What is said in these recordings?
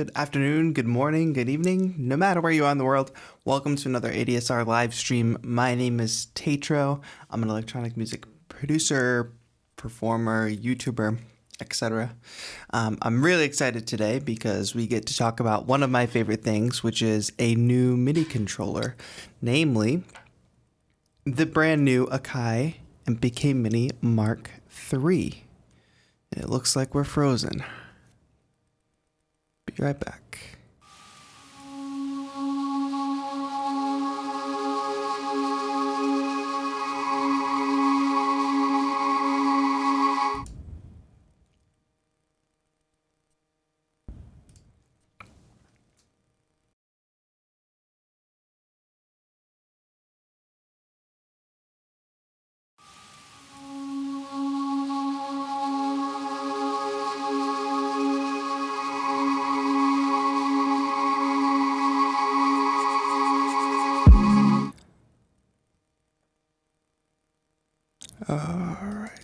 Good afternoon, good morning, good evening, no matter where you are in the world. Welcome to another ADSR live stream. My name is Tatro. I'm an electronic music producer, performer, YouTuber, etc. I'm really excited today because we get to talk about one of my favorite things, which is a new MIDI controller, namely the brand new Akai MPK Mini Mark III. And it looks like we're frozen. Be right back. All right.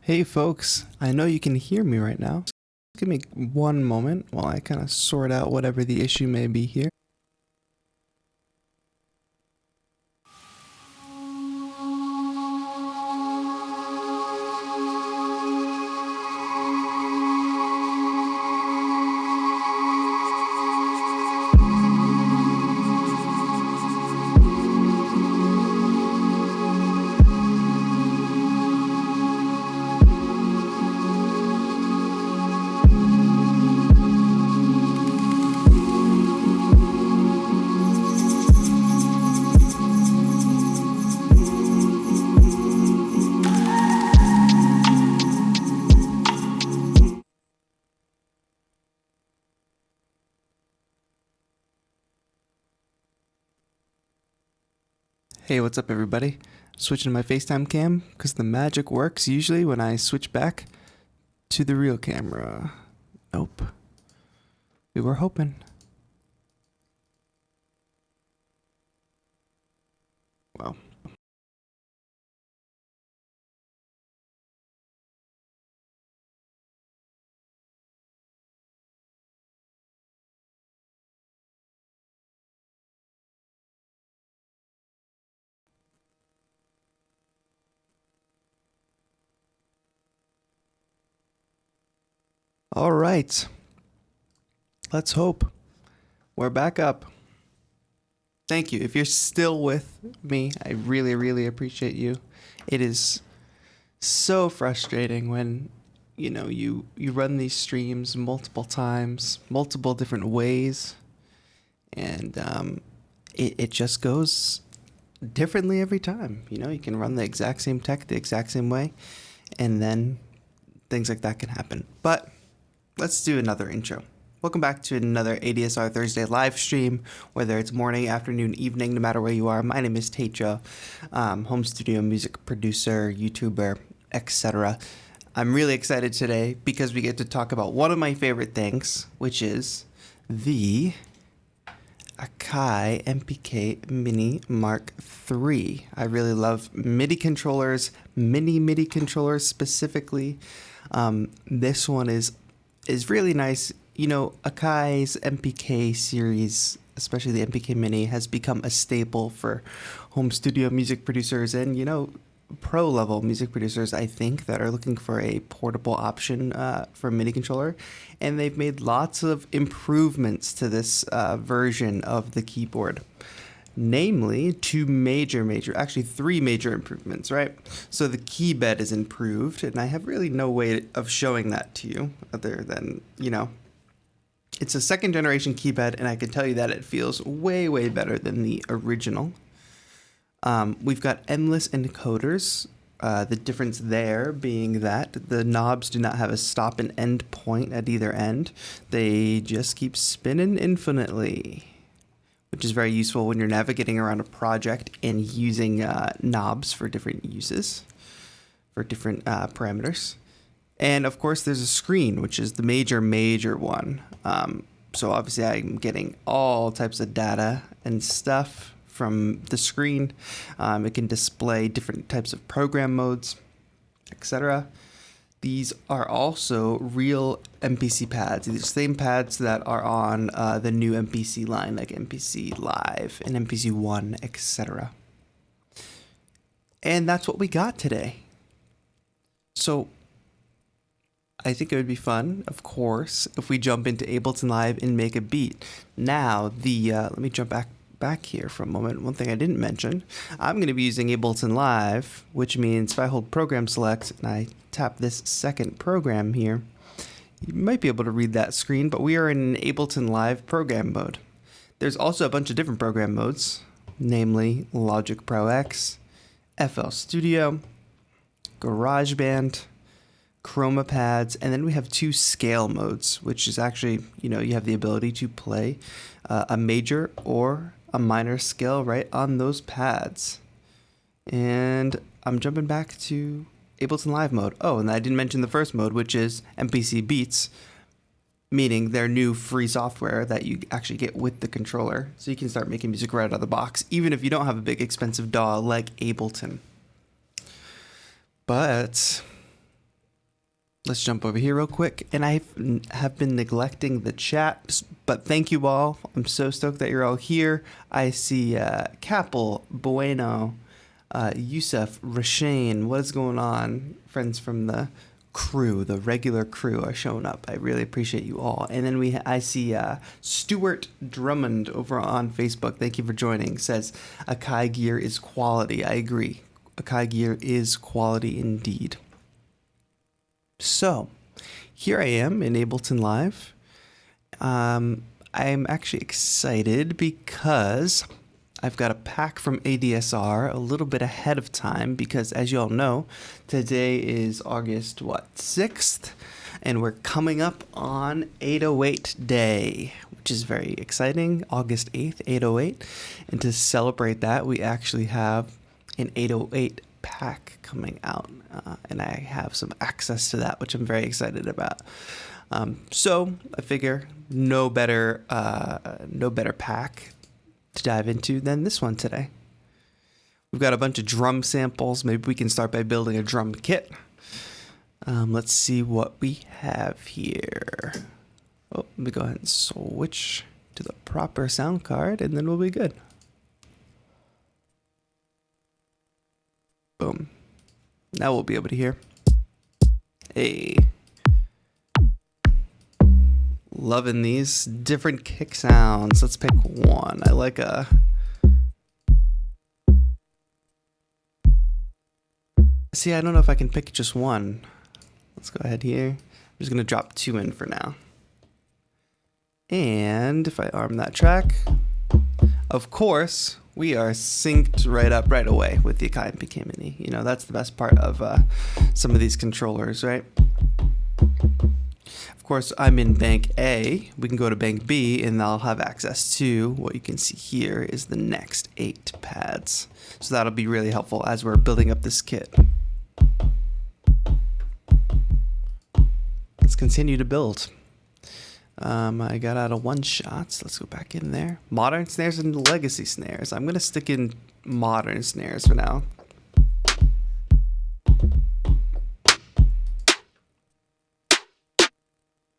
Hey folks, I know you can hear me right now. Just give me one moment while I kind of sort out whatever the issue may be here. Hey, what's up everybody? Switching to my FaceTime cam because the magic works usually when I switch back to the real camera. Nope. We were hoping. Well. All right. Let's hope. We're back up. Thank you. If you're still with me, I really, really appreciate you. It is so frustrating when, you run these streams multiple times, multiple different ways, and it just goes differently every time. You can run the exact same tech the exact same way, and then things like that can happen. But let's do another intro. Welcome back to another ADSR Thursday live stream, whether it's morning, afternoon, evening, no matter where you are. My name is Tatro, home studio music producer, YouTuber, etc. I'm really excited today because we get to talk about one of my favorite things, which is the Akai Akai MPK Mini Mark III. I really love MIDI controllers, mini MIDI controllers specifically. This one is really nice. You know, Akai's MPK series, especially the MPK Mini, has become a staple for home studio music producers and, you know, pro level music producers, I think, that are looking for a portable option for a MIDI controller. And they've made lots of improvements to this version of the keyboard. Namely, three major improvements, right? So the keybed is improved, and I have really no way of showing that to you other than, you know, it's a second generation keybed, and I can tell you that it feels way, way better than the original. We've got endless encoders. The difference there being that the knobs do not have a stop and end point at either end. They just keep spinning infinitely, which is very useful when you're navigating around a project and using knobs for different uses, for different parameters. And of course, there's a screen, which is the major one. So obviously, I'm getting all types of data and stuff from the screen. It can display different types of program modes, etc. These are also real MPC pads. These are the same pads that are on the new MPC line, like MPC Live and MPC One, etc. And that's what we got today. So I think it would be fun, of course, if we jump into Ableton Live and make a beat. Now, let me jump back here for a moment. One thing I didn't mention, I'm going to be using Ableton Live, which means if I hold program select and I tap this second program here, you might be able to read that screen, but we are in Ableton Live program mode. There's also a bunch of different program modes, namely Logic Pro X, FL Studio, GarageBand, Chroma pads, and then we have 2 scale modes, which is actually, you know, you have the ability to play a major or a minor scale right on those pads. And I'm jumping back to Ableton Live mode. Oh, and I didn't mention the first mode, which is MPC Beats, meaning their new free software that you actually get with the controller. So you can start making music right out of the box, even if you don't have a big expensive DAW like Ableton. But let's jump over here real quick. And I have been neglecting the chat, but thank you all. I'm so stoked that you're all here. I see Capel, Bueno, Yusuf, Rashane. What is going on? Friends from the crew, the regular crew are showing up. I really appreciate you all. And then I see Stuart Drummond over on Facebook. Thank you for joining. Says Akai gear is quality. I agree. Akai gear is quality indeed. So, here I am in Ableton Live. I'm actually excited because I've got a pack from ADSR a little bit ahead of time because, as you all know, today is August, 6th, and we're coming up on 808 Day, which is very exciting, August 8th, 808. And to celebrate that, we actually have an 808 pack coming out, and I have some access to that, which I'm very excited about. So I figure no better pack to dive into than this one today. We've got a bunch of drum samples. Maybe we can start by building a drum kit. Let's see what we have here. Oh, let me go ahead and switch to the proper sound card, and then we'll be good. Boom. Now we'll be able to hear. Hey. Loving these different kick sounds. Let's pick one. I like a... See, I don't know if I can pick just one. Let's go ahead here. I'm just going to drop 2 in for now. And if I arm that track, of course, we are synced right away with the Akai MPK Mini. You know, that's the best part of some of these controllers, right? Of course, I'm in bank A. We can go to bank B, and I'll have access to what you can see here is the next 8 pads. So that'll be really helpful as we're building up this kit. Let's continue to build. I got out of one shots. Let's go back in there. Modern snares and legacy snares. I'm gonna stick in modern snares for now.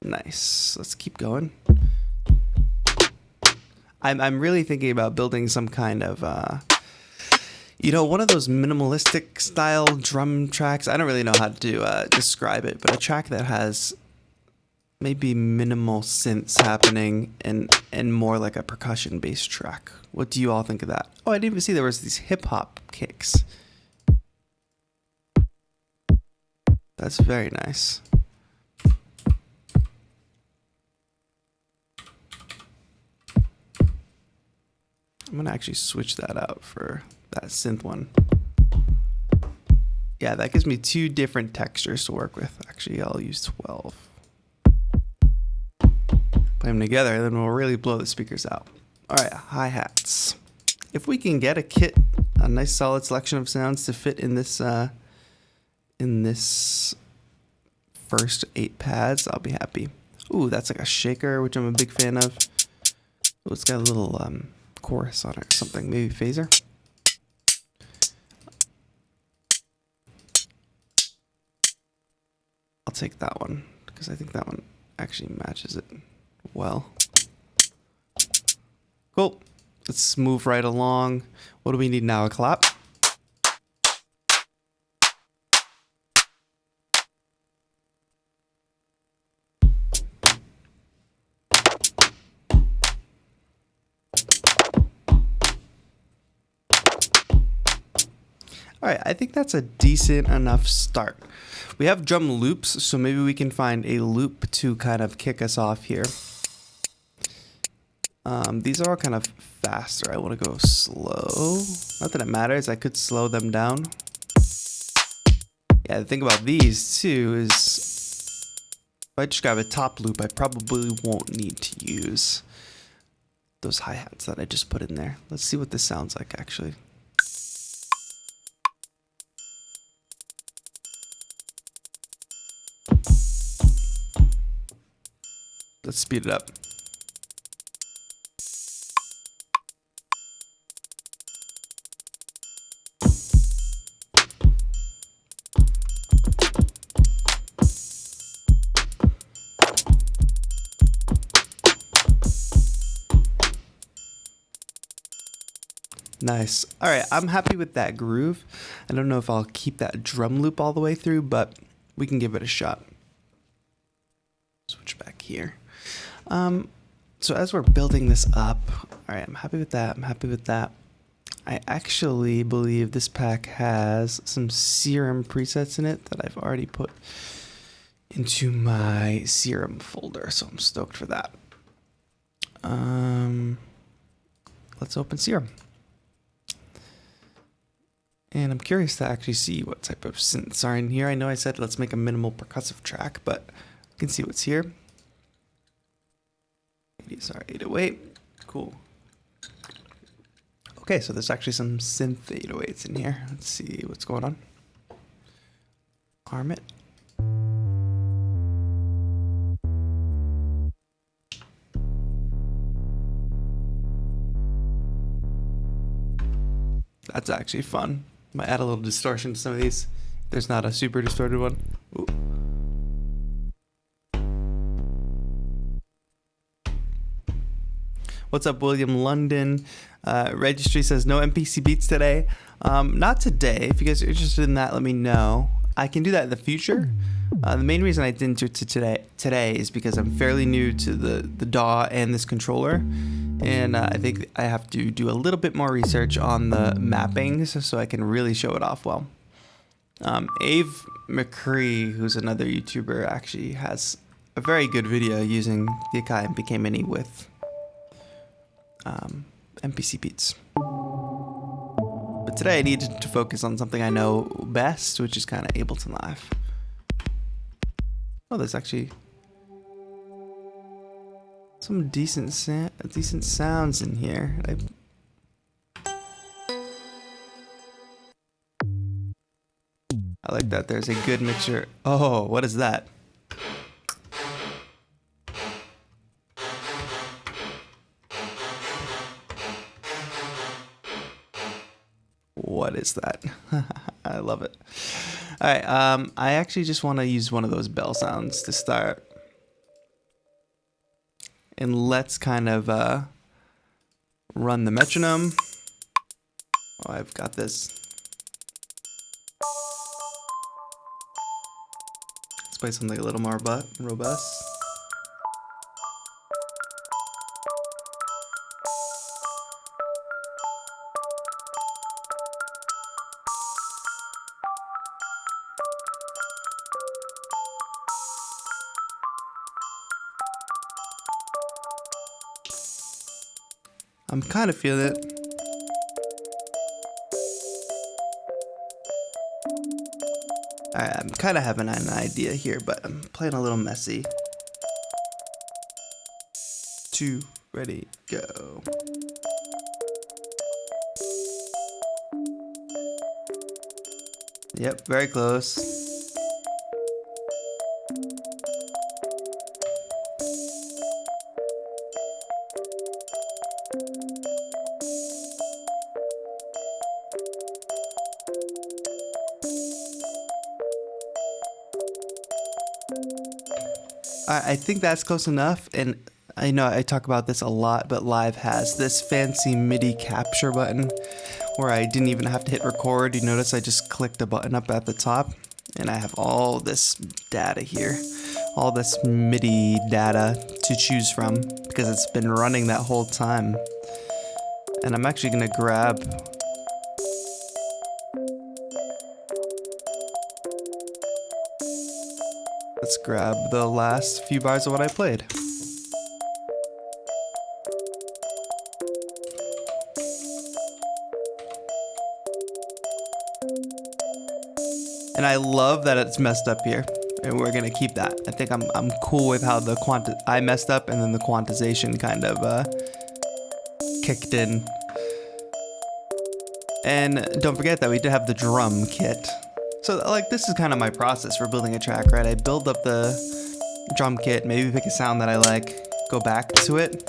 Nice. Let's keep going. I'm really thinking about building some kind of one of those minimalistic style drum tracks. I don't really know how to describe it, but a track that has maybe minimal synths happening and more like a percussion based track. What do you all think of that? Oh, I didn't even see there was these hip hop kicks. That's very nice. I'm gonna actually switch that out for that synth one. Yeah, that gives me 2 different textures to work with. Actually, I'll use 12. Play them together, then we'll really blow the speakers out. All right, hi-hats. If we can get a nice solid selection of sounds to fit in this first 8 pads, I'll be happy. Ooh, that's like a shaker, which I'm a big fan of. Ooh, it's got a little chorus on it or something, maybe phaser. I'll take that one because I think that one actually matches it well. Cool. Let's move right along. What do we need now? A clap? All right, I think that's a decent enough start. We have drum loops, so maybe we can find a loop to kind of kick us off here. These are all kind of faster. I want to go slow. Not that it matters. I could slow them down. Yeah, the thing about these too is if I just grab a top loop, I probably won't need to use those hi-hats that I just put in there. Let's see what this sounds like actually. Let's speed it up. Nice. All right, I'm happy with that groove. I don't know if I'll keep that drum loop all the way through, but we can give it a shot. Switch back here. So as we're building this up, all right, I'm happy with that. I'm happy with that. I actually believe this pack has some Serum presets in it that I've already put into my Serum folder, so I'm stoked for that. Let's open Serum. And I'm curious to actually see what type of synths are in here. I know I said let's make a minimal percussive track, but you can see what's here. ADSR 808. Cool. Okay, so there's actually some synth 808s in here. Let's see what's going on. Arm it. That's actually fun. Might add a little distortion to some of these. There's not a super distorted one. Ooh. What's up, William London? Registry says no MPC beats today. Not today. If you guys are interested in that, let me know. I can do that in the future. The main reason I didn't do it today is because I'm fairly new to the DAW and this controller. And I think I have to do a little bit more research on the mappings so I can really show it off well. mk3, who's another YouTuber, actually has a very good video using the Akai MPK Mini with MPC beats. But today I needed to focus on something I know best, which is kind of Ableton Live. Oh, there's actually some decent sounds in here. I like that. There's a good mixture. Oh, what is that? What is that? I love it. All right. I actually just want to use one of those bell sounds to start. And let's kind of run the metronome. Oh, I've got this. Let's play something a little more robust. I'm kind of feeling it. I'm kind of having an idea here, but I'm playing a little messy. 2, ready, go. Yep, very close. I think that's close enough, and I know I talk about this a lot, but Live has this fancy MIDI capture button where I didn't even have to hit record. You notice I just clicked a button up at the top, and I have all this data here, all this MIDI data to choose from because it's been running that whole time. And I'm actually gonna grab let's grab the last few bars of what I played. And I love that it's messed up here, and we're gonna keep that. I think I'm cool with how the I messed up, and then the quantization kind of kicked in. And don't forget that we did have the drum kit. So like this is kind of my process for building a track, right? I build up the drum kit, maybe pick a sound that I like, go back to it.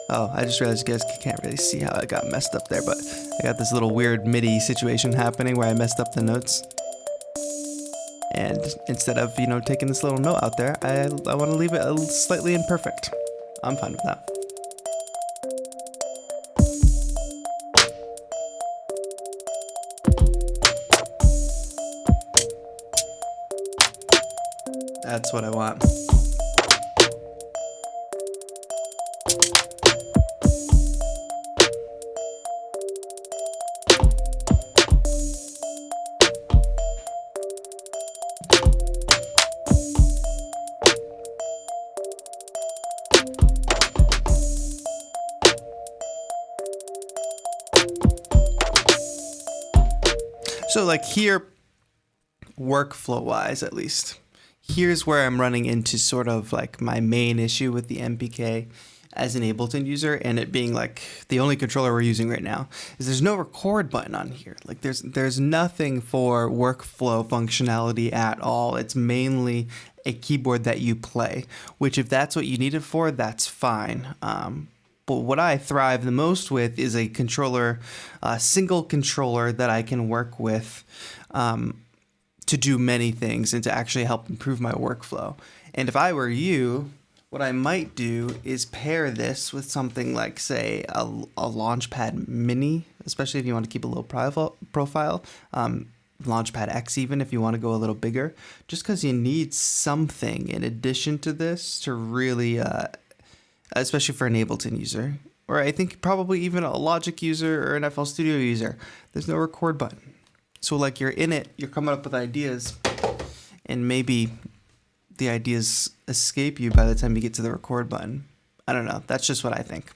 Oh, I just realized you guys can't really see how I got messed up there, but I got this little weird MIDI situation happening where I messed up the notes. And instead of, you know, taking this little note out there, I want to leave it slightly imperfect. I'm fine with that. That's what I want. So like here, workflow wise at least, here's where I'm running into sort of like my main issue with the MPK as an Ableton user, and it being like the only controller we're using right now, is there's no record button on here. Like there's nothing for workflow functionality at all. It's mainly a keyboard that you play, which if that's what you need it for, that's fine. But what I thrive the most with is a controller, a single controller that I can work with to do many things and to actually help improve my workflow. And if I were you, what I might do is pair this with something like, say, a Launchpad Mini, especially if you want to keep a low profile. Launchpad X even if you want to go a little bigger, just because you need something in addition to this to really, especially for an Ableton user, or I think probably even a Logic user or an FL Studio user, there's no record button. So like you're in it, you're coming up with ideas, and maybe the ideas escape you by the time you get to the record button. I don't know. That's just what I think.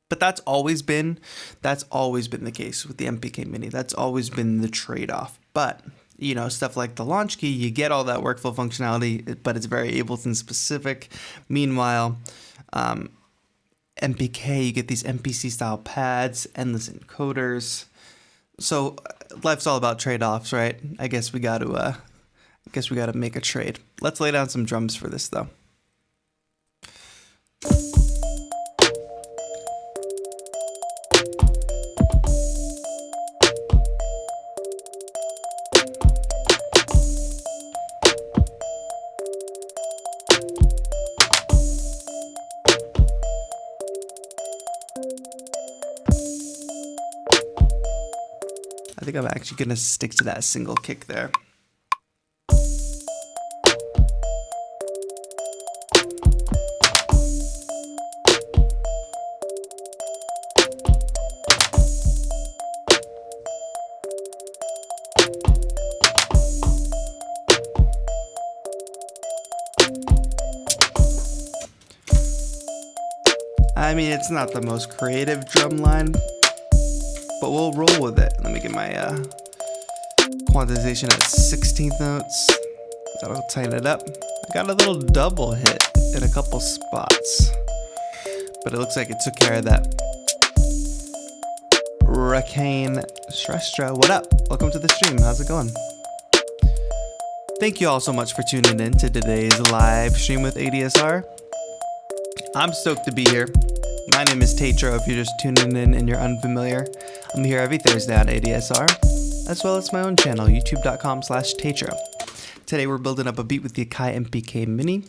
But that's always been the case with the MPK Mini. That's always been the trade-off. But, you know, stuff like the launch key, you get all that workflow functionality, but it's very Ableton specific. Meanwhile, MPK, you get these MPC style pads, endless encoders. So life's all about trade-offs, right? I guess we got to make a trade. Let's lay down some drums for this though. I think I'm actually gonna stick to that single kick there. I mean, it's not the most creative drum line, but we'll roll with it. Let me get my quantization at 16th notes. That'll tighten it up. I got a little double hit in a couple spots, but it looks like it took care of that. Rakane Shrestha, what up? Welcome to the stream. How's it going? Thank you all so much for tuning in to today's live stream with ADSR. I'm stoked to be here. My name is Tatro if you're just tuning in and you're unfamiliar. I'm here every Thursday on ADSR, as well as my own channel, youtube.com/Tatro. Today we're building up a beat with the Akai MPK Mini.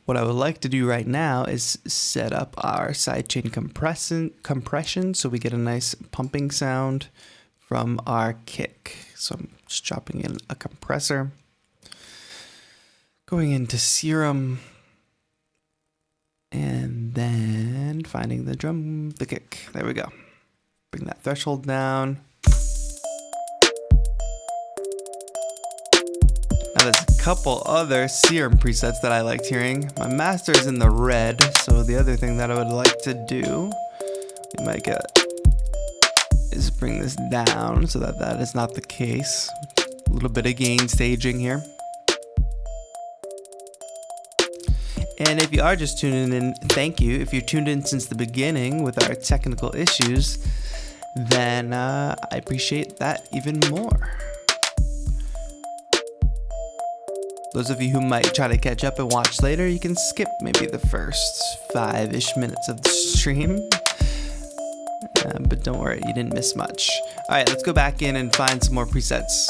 What I would like to do right now is set up our sidechain compression so we get a nice pumping sound from our kick. So I'm just dropping in a compressor. Going into Serum. And then finding the kick. There we go. Bring that threshold down. Now there's a couple other Serum presets that I liked hearing. My master is in the red, so the other thing that I would like to do, we might get, is bring this down so that that is not the case. A little bit of gain staging here. And if you are just tuning in, thank you. If you're tuned in since the beginning with our technical issues, then I appreciate that even more. Those of you who might try to catch up and watch later, you can skip maybe the first 5-ish minutes of the stream. But don't worry, you didn't miss much. All right, let's go back in and find some more presets.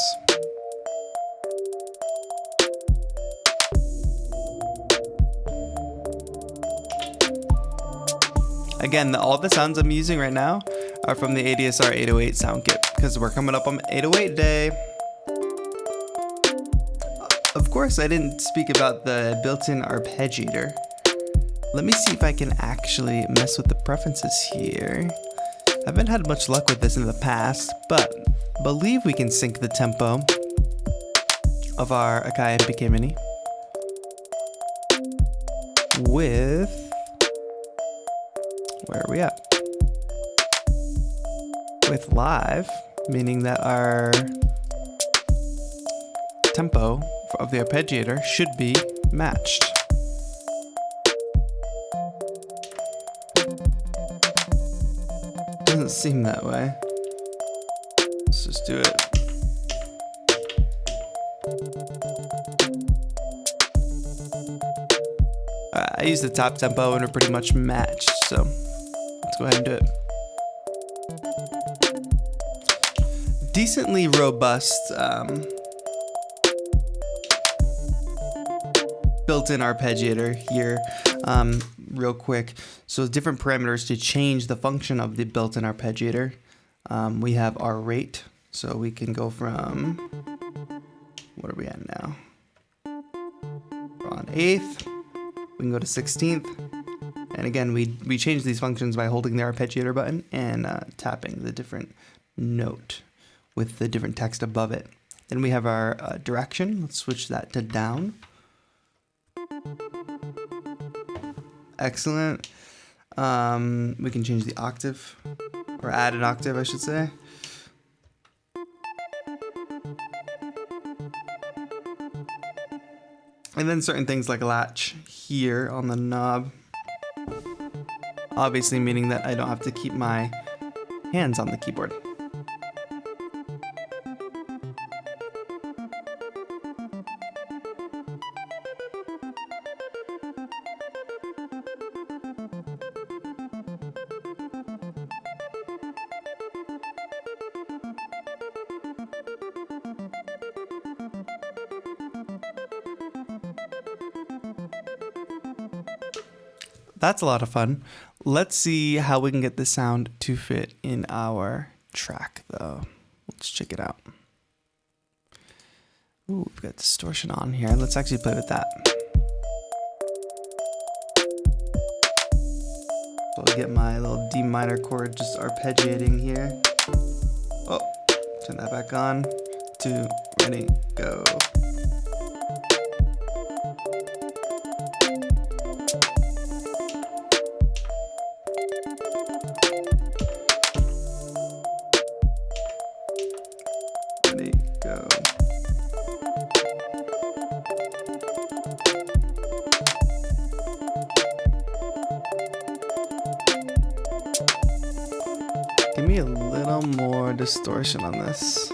Again, all the sounds I'm using right now are from the ADSR 808 sound kit because we're coming up on 808 day. Of course, I didn't speak about the built-in arpeggiator. Let me see if I can actually mess with the preferences here. I haven't had much luck with this in the past, but I believe we can sync the tempo of our Akai MPK Mini with... Where are we at? With live, meaning that our tempo of the arpeggiator should be matched. Doesn't seem that way. Let's just do it. I use the top tempo and we're pretty much matched, so let's go ahead and do it. Decently robust built-in arpeggiator here. Real quick, so different parameters to change the function of the built-in arpeggiator. We have our rate, so we can go from, what are we at now? We're on 8th. We can go to 16th. And again, we change these functions by holding the arpeggiator button and tapping the different note with the different text above it. Then we have our direction. Let's switch that to down. Excellent. We can change the octave, or add an octave, I should say. And then certain things like a latch here on the knob. Obviously meaning that I don't have to keep my hands on the keyboard. That's a lot of fun. Let's see how we can get this sound to fit in our track, though. Let's check it out. Ooh, we've got distortion on here. Let's actually play with that. So I'll get my little D minor chord just arpeggiating here. Oh, turn that back on. 2, ready, go. Ready, go. Give me a little more distortion on this.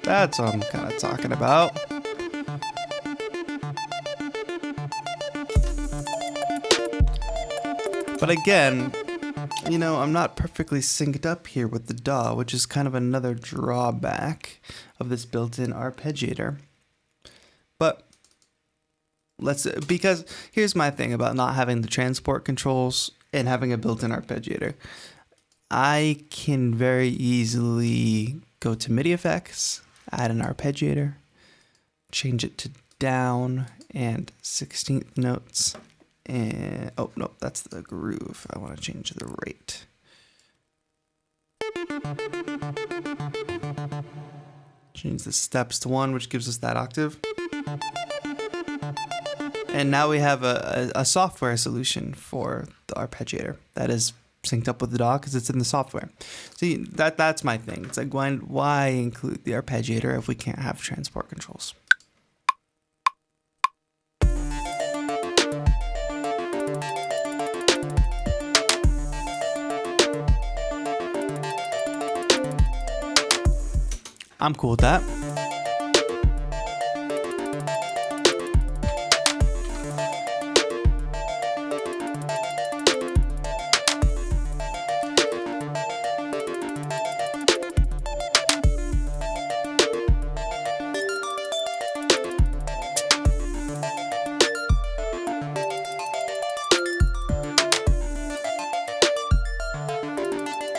That's what I'm kind of talking about. But again, you know, I'm not perfectly synced up here with the DAW, which is kind of another drawback of this built-in arpeggiator. But because here's my thing about not having the transport controls and having a built-in arpeggiator. I can very easily go to MIDI effects, add an arpeggiator, change it to down and 16th notes. And oh no, that's the groove. I want to change the rate. Change the steps to 1, which gives us that octave. And now we have a software solution for the arpeggiator that is synced up with the DAW because it's in the software. See, that's my thing. It's like, why include the arpeggiator if we can't have transport controls? I'm cool with that.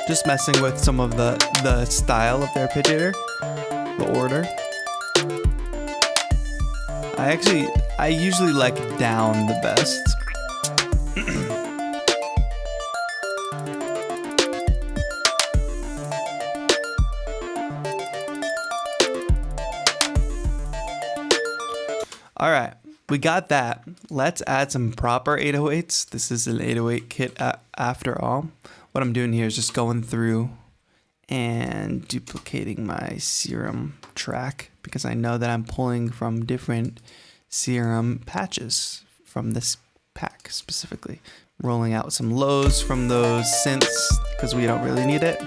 Just messing with some of the style of the arpeggiator, the order. I usually like down the best. All right, we got that. Let's add some proper 808s. This is an 808 kit after all. What I'm doing here is just going through and duplicating my Serum track because I know that I'm pulling from different Serum patches from this pack specifically. Rolling out some lows from those synths because we don't really need it.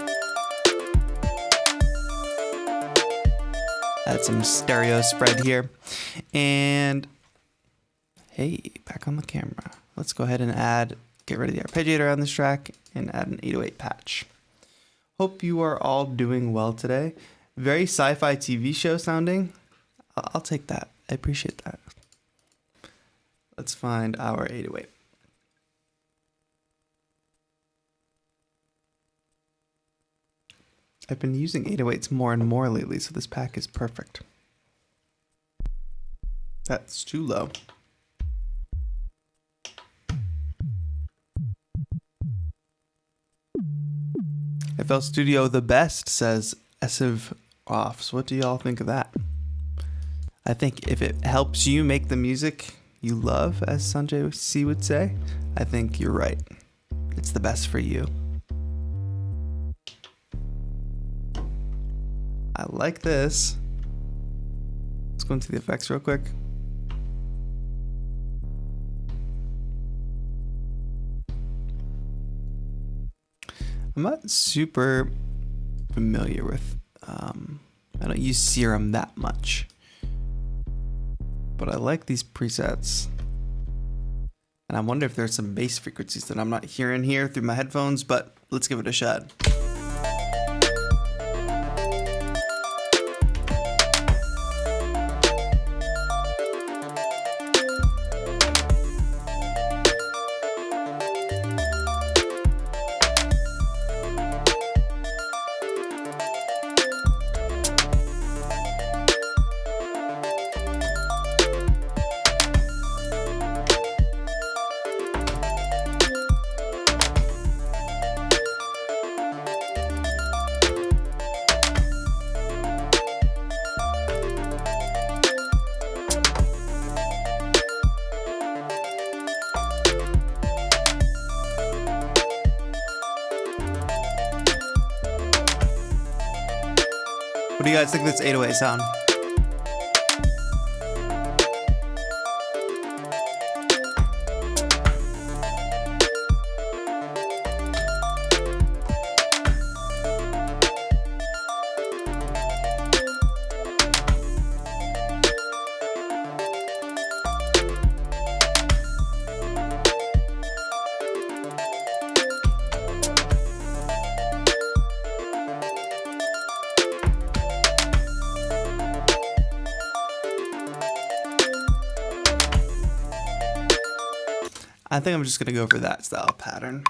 Add some stereo spread here. And hey, back on the camera. Let's go ahead and get rid of the arpeggiator on this track and add an 808 patch. Hope you are all doing well today. Very sci-fi TV show sounding. I'll take that. I appreciate that. Let's find our 808. I've been using 808s more and more lately, so this pack is perfect. That's too low. FL Studio the best, says Essive Offs. What do y'all think of that? I think if it helps you make the music you love, as Sanjay C would say, I think you're right. It's the best for you. I like this. Let's go into the effects real quick. I'm not super familiar with, I don't use Serum that much, but I like these presets. And I wonder if there's some bass frequencies that I'm not hearing here through my headphones, but let's give it a shot. What do you guys think of this 808 sound? I think I'm just gonna go for that style pattern.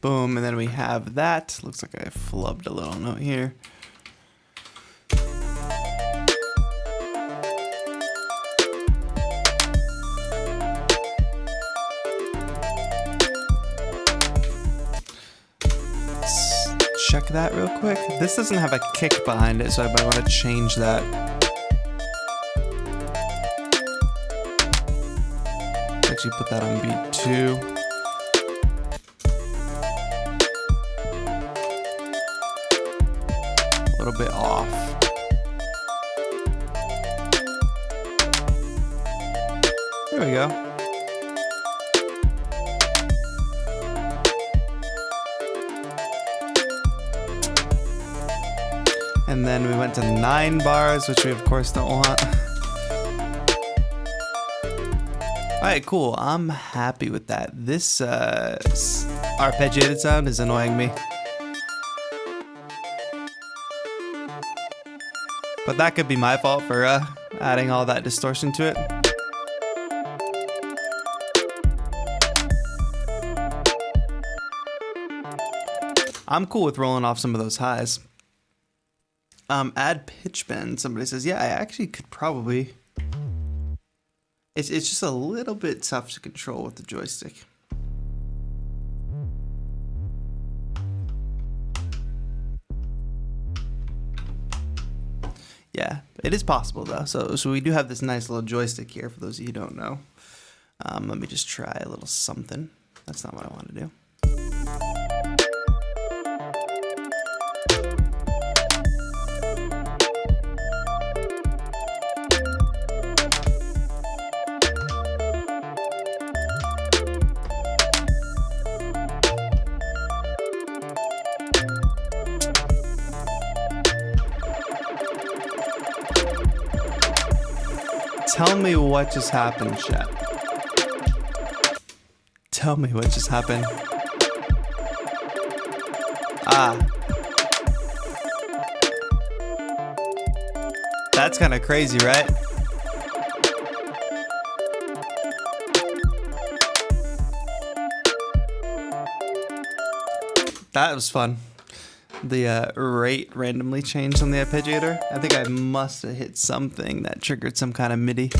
Boom, and then we have that. Looks like I flubbed a little note here. Check that real quick. This doesn't have a kick behind it, so I might want to change that. Actually put that on beat 2. A little bit off. There we go. And then we went to 9 bars, which we of course don't want. Alright, cool. I'm happy with that. This arpeggiated sound is annoying me. But that could be my fault for adding all that distortion to it. I'm cool with rolling off some of those highs. Add pitch bend. Somebody says, yeah, I actually could probably. It's just a little bit tough to control with the joystick. Yeah, it is possible though. So we do have this nice little joystick here for those of you who don't know. Let me just try a little something. That's not what I want to do. Tell me what just happened, chat. Tell me what just happened. That's kind of crazy, right? That was fun. The rate randomly changed on the arpeggiator. I think I must have hit something that triggered some kind of MIDI.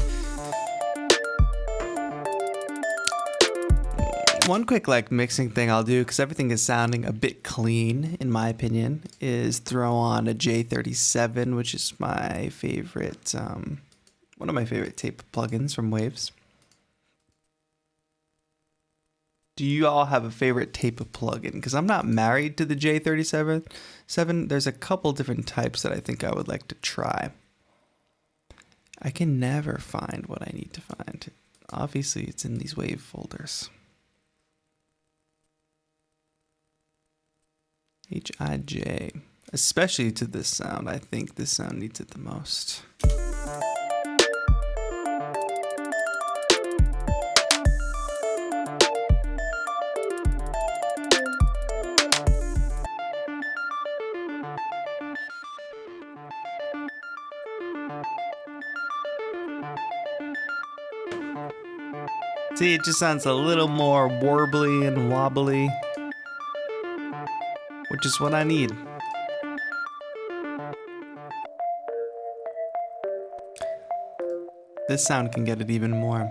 One quick mixing thing I'll do, because everything is sounding a bit clean in my opinion, is throw on a J37, which is my favorite, one of my favorite tape plugins from Waves. Do you all have a favorite tape plugin? Because I'm not married to the J37. There's a couple different types that I think I would like to try. I can never find what I need to find. Obviously, it's in these Wave folders. HIJ. Especially to this sound. I think this sound needs it the most. See, it just sounds a little more warbly and wobbly, which is what I need. This sound can get it even more.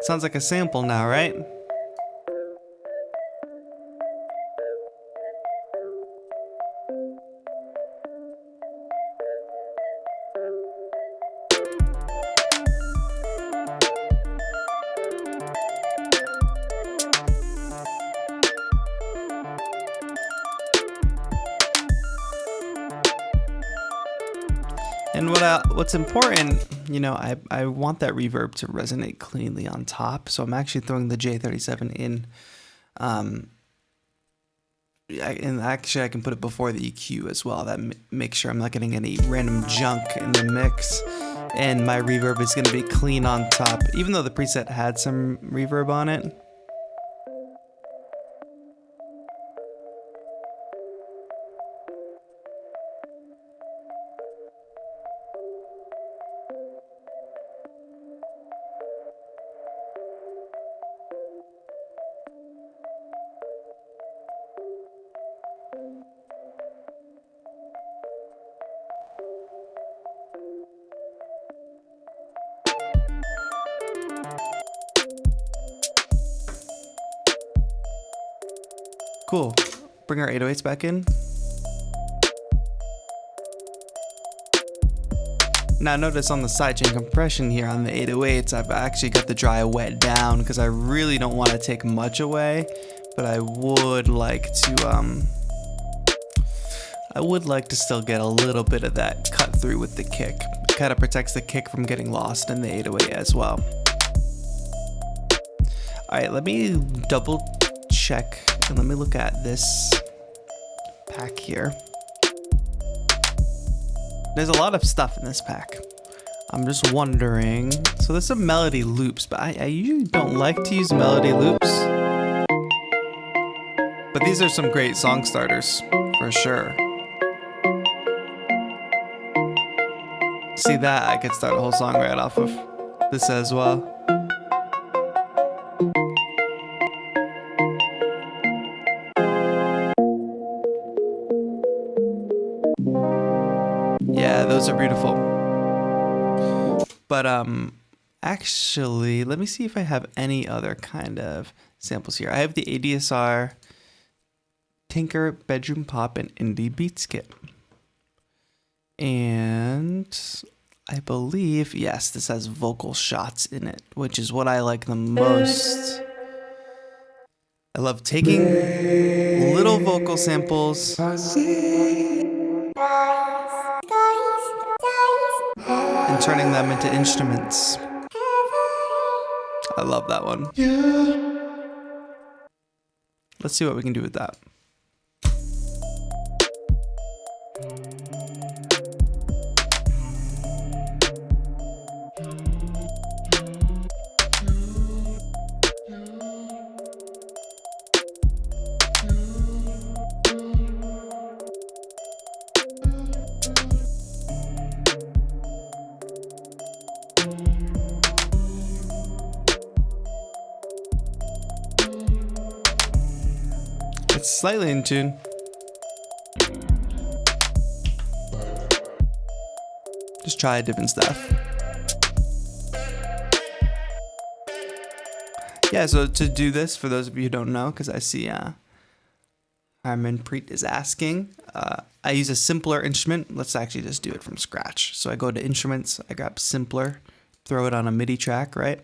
Sounds like a sample now, right? And what's important, you know, I want that reverb to resonate cleanly on top, so I'm actually throwing the J37 in. And actually I can put it before the EQ as well. That makes sure I'm not getting any random junk in the mix. And my reverb is going to be clean on top, even though the preset had some reverb on it. Cool. Bring our 808s back in. Now notice on the sidechain compression here on the 808s, I've actually got the dry wet down because I really don't want to take much away, but I would like to still get a little bit of that cut through with the kick. It kind of protects the kick from getting lost in the 808 as well. Alright, let me double check and let me look at this pack here. There's a lot of stuff in this pack. I'm just wondering, so there's some melody loops, but I usually don't like to use melody loops. But these are some great song starters, for sure. See that? I could start a whole song right off of this as well. Yeah, those are beautiful. But actually, let me see if I have any other kind of samples here. I have the ADSR Tinker Bedroom Pop and Indie Beats Kit. And I believe, yes, this has vocal shots in it, which is what I like the most. I love taking little vocal samples and turning them into instruments. I love that one. Let's see what we can do with that. It's slightly in tune. Just try different stuff. Yeah, so to do this, for those of you who don't know, because I see Harmanpreet is asking, I use a simpler instrument. Let's actually just do it from scratch. So I go to instruments, I grab simpler, throw it on a MIDI track, right?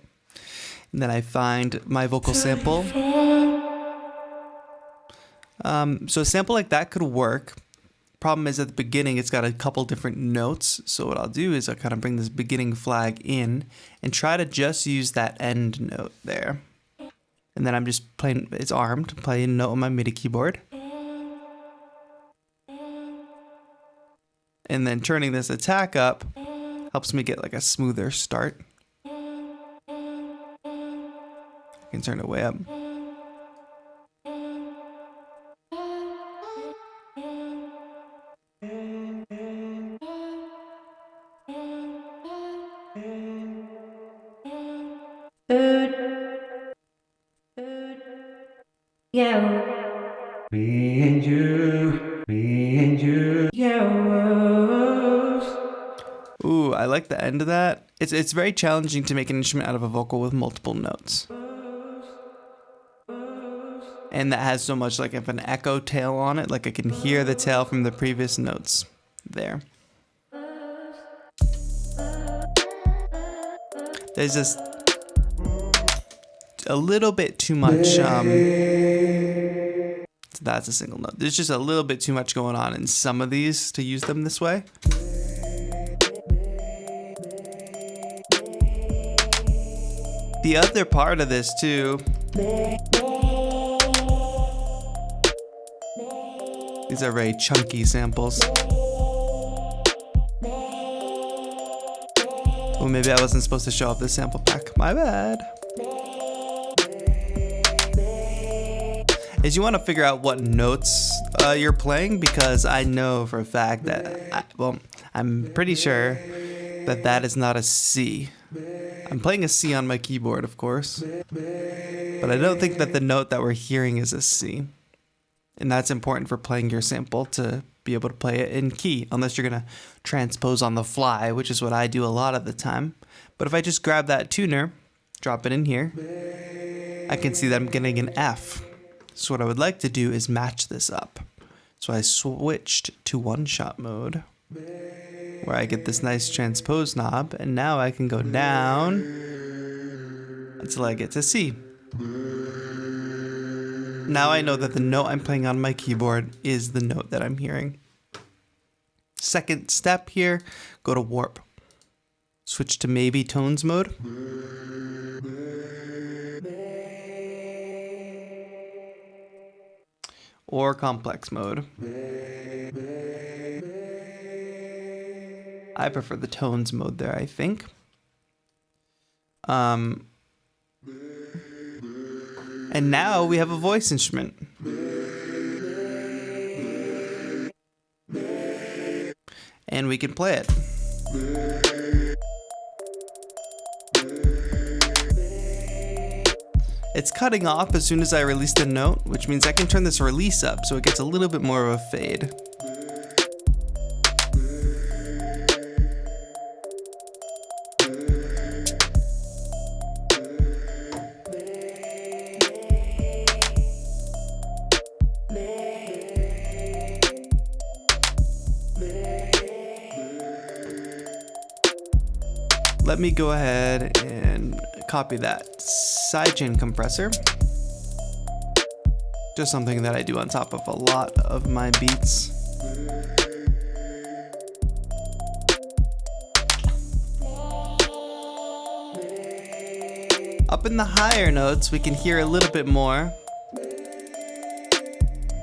And then I find my vocal sample. So a sample like that could work. Problem is at the beginning, it's got a couple different notes. So what I'll do is I'll kind of bring this beginning flag in and try to just use that end note there. And then I'm just playing, it's armed, playing a note on my MIDI keyboard. And then turning this attack up helps me get like a smoother start. I can turn it way up. Me and you, Ooh, I like the end of that. It's very challenging to make an instrument out of a vocal with multiple notes. And that has so much like of an echo tail on it, like I can hear the tail from the previous notes there. There's just a little bit too much, that's a single note. There's just a little bit too much going on in some of these to use them this way. The other part of this too, these are very chunky samples. Oh, maybe I wasn't supposed to show off this sample pack. My bad. Is you want to figure out what notes you're playing, because I know for a fact that, I'm pretty sure that that is not a C. I'm playing a C on my keyboard, of course, but I don't think that the note that we're hearing is a C. And that's important for playing your sample, to be able to play it in key, unless you're going to transpose on the fly, which is what I do a lot of the time. But if I just grab that tuner, drop it in here, I can see that I'm getting an F. So what I would like to do is match this up. So I switched to one-shot mode, where I get this nice transpose knob, and now I can go down until I get to C. Now I know that the note I'm playing on my keyboard is the note that I'm hearing. Second step here, go to warp. Switch to maybe tones mode. Or complex mode. I prefer the tones mode there, I think. And now we have a voice instrument. And we can play it. It's cutting off as soon as I release the note, which means I can turn this release up so it gets a little bit more of a fade. Let me go ahead and copy that sidechain compressor. Just something that I do on top of a lot of my beats. Up in the higher notes, we can hear a little bit more.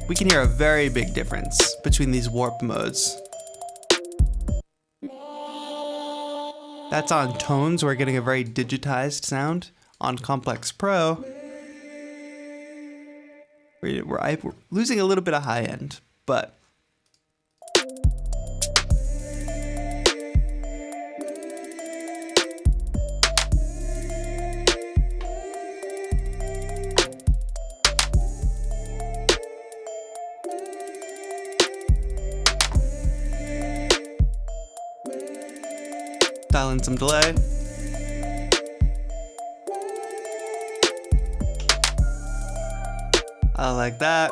We can hear a very big difference between these warp modes. That's on tones, we're getting a very digitized sound. On Complex Pro, we're losing a little bit of high end, but dial in some delay. I like that.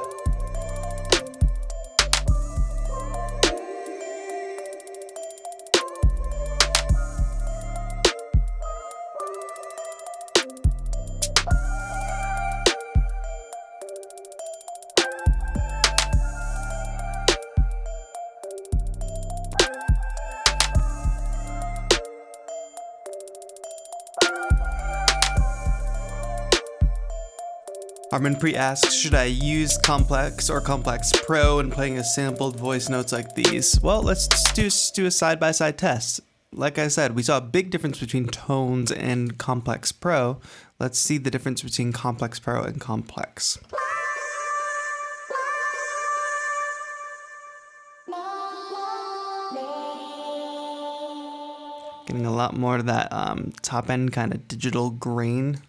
Harmonpree asks, should I use Complex or Complex Pro in playing a sampled voice notes like these? Well, let's just do a side-by-side test. Like I said, we saw a big difference between Tones and Complex Pro. Let's see the difference between Complex Pro and Complex. Getting a lot more of that top end kind of digital grain.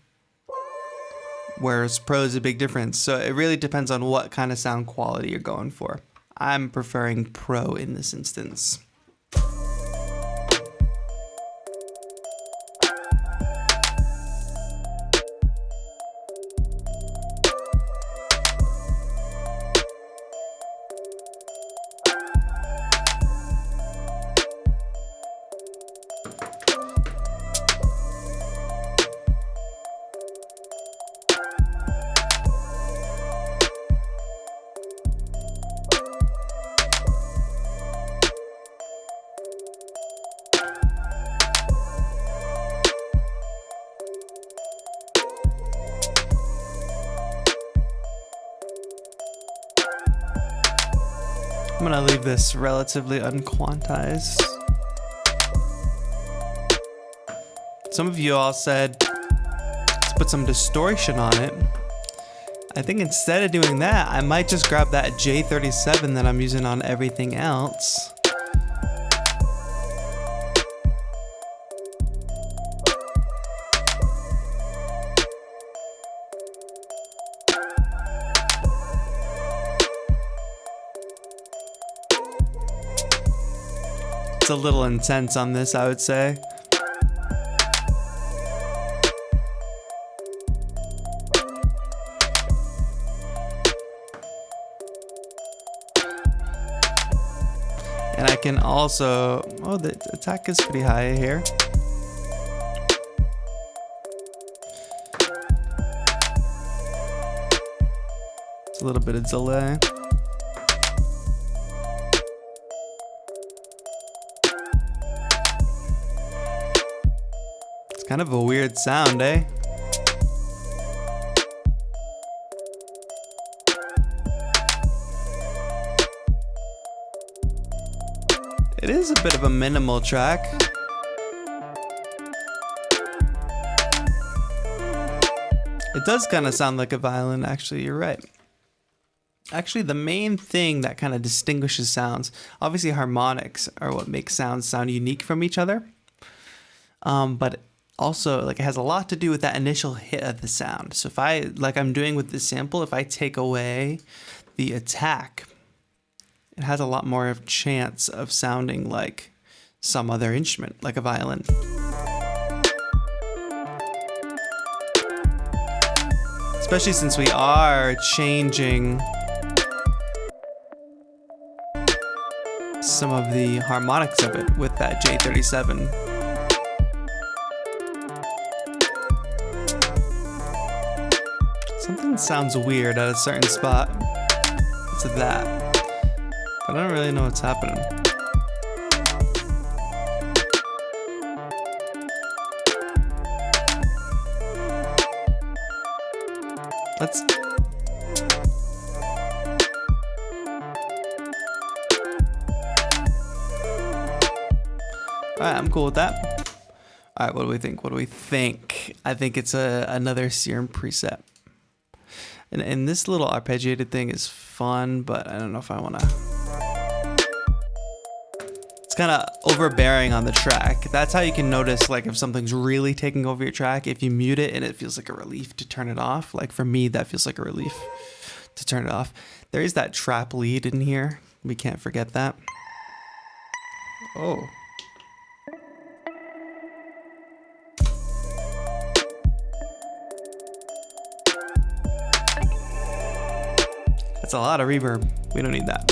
Whereas Pro is a big difference. So it really depends on what kind of sound quality you're going for. I'm preferring Pro in this instance. I'm gonna leave this relatively unquantized. Some of you all said to put some distortion on it. I think instead of doing that, I might just grab that J37 that I'm using on everything else. It's a little intense on this, I would say. And I can also, oh, the attack is pretty high here. It's a little bit of delay. It's kind of a weird sound, eh? It is a bit of a minimal track. It does kind of sound like a violin, actually, you're right. Actually, the main thing that kind of distinguishes sounds, obviously harmonics are what makes sounds sound unique from each other. But also, like, it has a lot to do with that initial hit of the sound. So if I, like I'm doing with this sample, if I take away the attack, it has a lot more of chance of sounding like some other instrument, like a violin. Especially since we are changing some of the harmonics of it with that J37. Something sounds weird at a certain spot. It's that. But I don't really know what's happening. Let's... Alright, I'm cool with that. Alright, what do we think? What do we think? I think it's another serum preset. And this little arpeggiated thing is fun, but I don't know if I want to... It's kind of overbearing on the track. That's how you can notice, like, if something's really taking over your track. If you mute it and it feels like a relief to turn it off. Like, for me, that feels like a relief to turn it off. There is that trap lead in here. We can't forget that. Oh. That's a lot of reverb. We don't need that.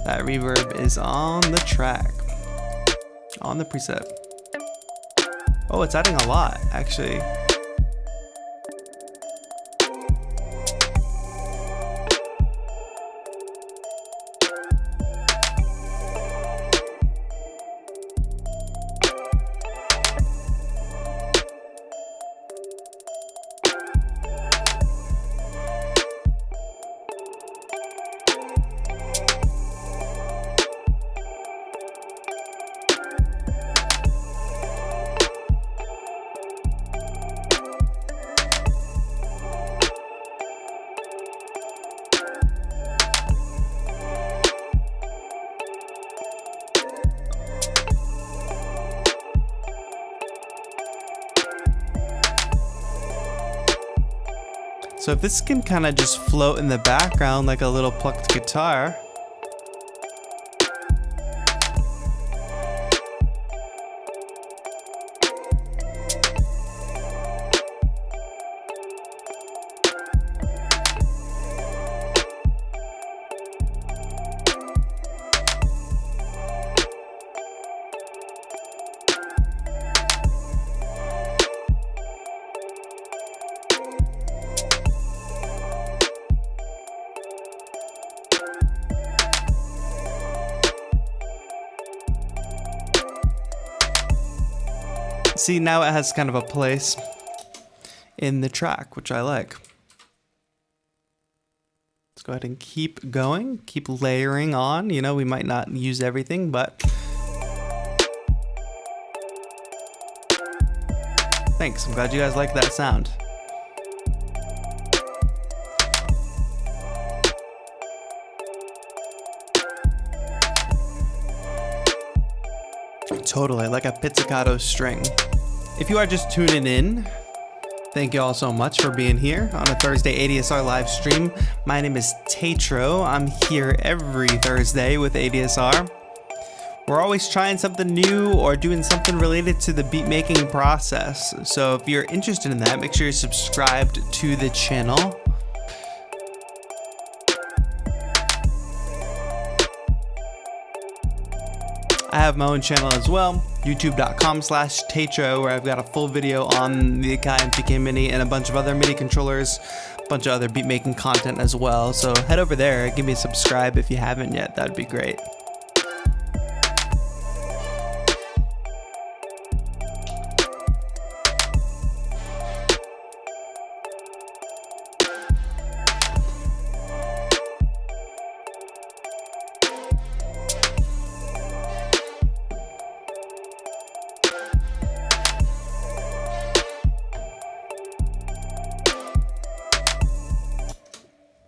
That reverb is on the track, on the preset. Oh, it's adding a lot, actually. So if this can kind of just float in the background like a little plucked guitar. See, now it has kind of a place in the track, which I like. Let's go ahead and keep going, keep layering on. You know, we might not use everything, but thanks. I'm glad you guys like that sound. Totally, like a pizzicato string. If you are just tuning in, thank you all so much for being here on a Thursday ADSR live stream. My name is Tatro. I'm here every Thursday with ADSR. We're always trying something new or doing something related to the beat making process. So if you're interested in that, make sure you're subscribed to the channel. I have my own channel as well, youtube.com/Tatro, where I've got a full video on the Akai MPK Mini and a bunch of other MIDI controllers, a bunch of other beat making content as well. So head over there, give me a subscribe if you haven't yet, that'd be great.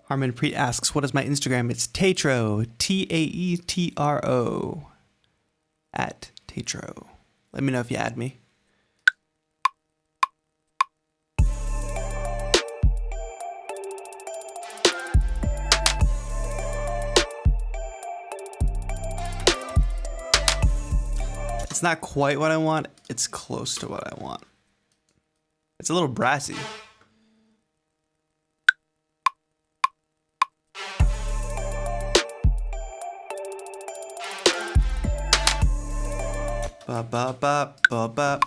Harmon Preet asks, what is my Instagram? It's Tatro, Taetro, at Tatro. Let me know if you add me. It's not quite what I want. It's close to what I want. It's a little brassy. Ba ba ba ba ba.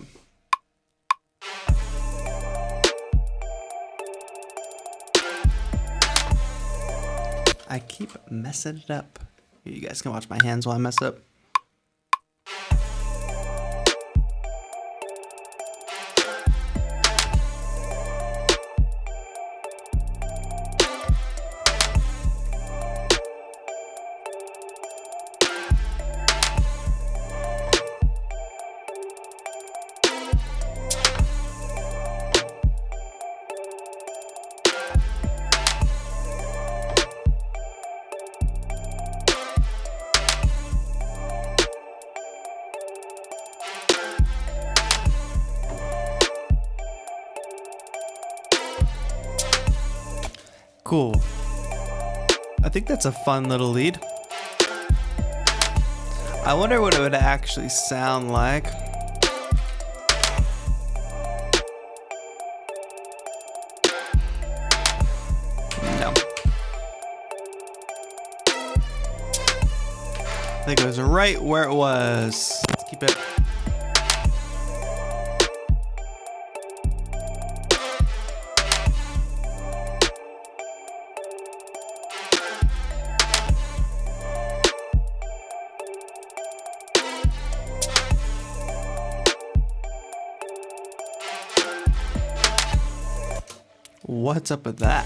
I keep messing it up. You guys can watch my hands while I mess up. Cool. I think that's a fun little lead. I wonder what it would actually sound like. No. I think it was right where it was. Let's keep it. What's up with that?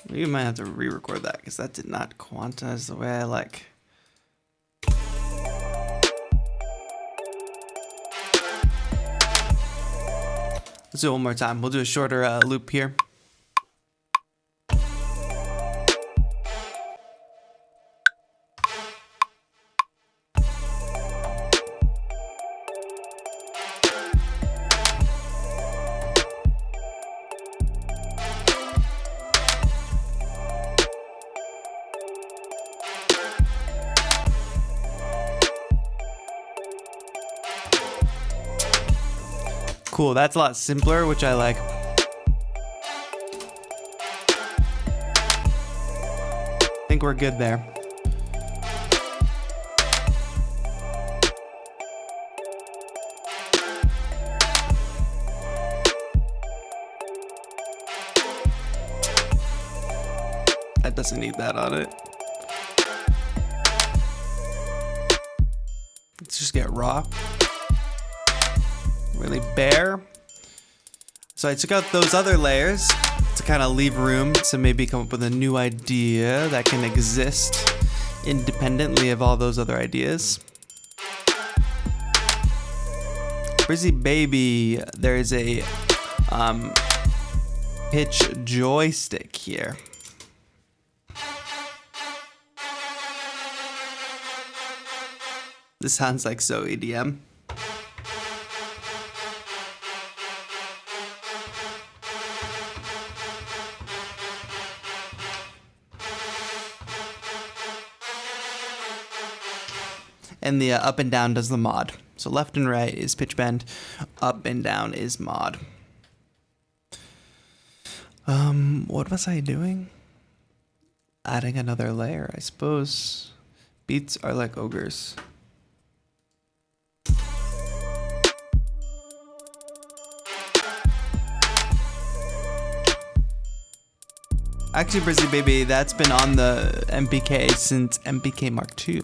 We might have to re-record that because that did not quantize the way I like. Let's do it one more time. We'll do a shorter loop here. Cool, that's a lot simpler, which I like. I think we're good there. That doesn't need that on it. Let's just get raw. Really bare. So I took out those other layers to kind of leave room to maybe come up with a new idea that can exist independently of all those other ideas. Brizzy Baby, there is a pitch joystick here. This sounds like so EDM. And the up and down does the mod. So left and right is pitch bend, up and down is mod. What was I doing? Adding another layer, I suppose. Beats are like ogres. Actually, Brizzy Baby, that's been on the MPK since MPK Mark II.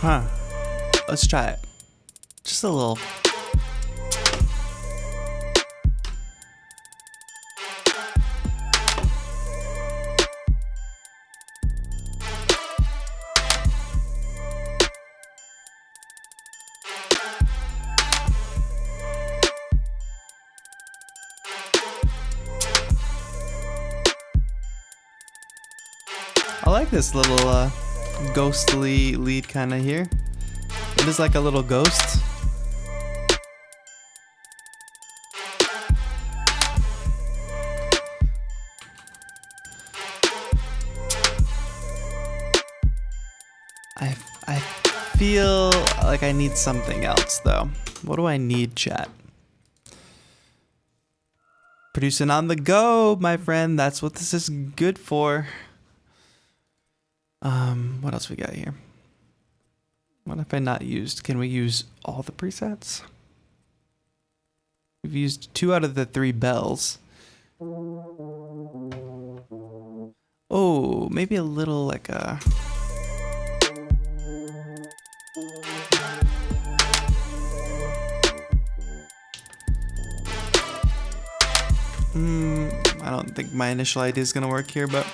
Huh. Let's try it. Just a little. I like this little ghostly lead kind of here. It is like a little ghost. I feel like I need something else though. What do I need, chat? Producing on the go, my friend. That's what this is good for. What else we got here? What have I not used? Can we use all the presets? We've used 2 out of the 3 bells. Oh, maybe a little like a... I don't think my initial idea is gonna work here, but...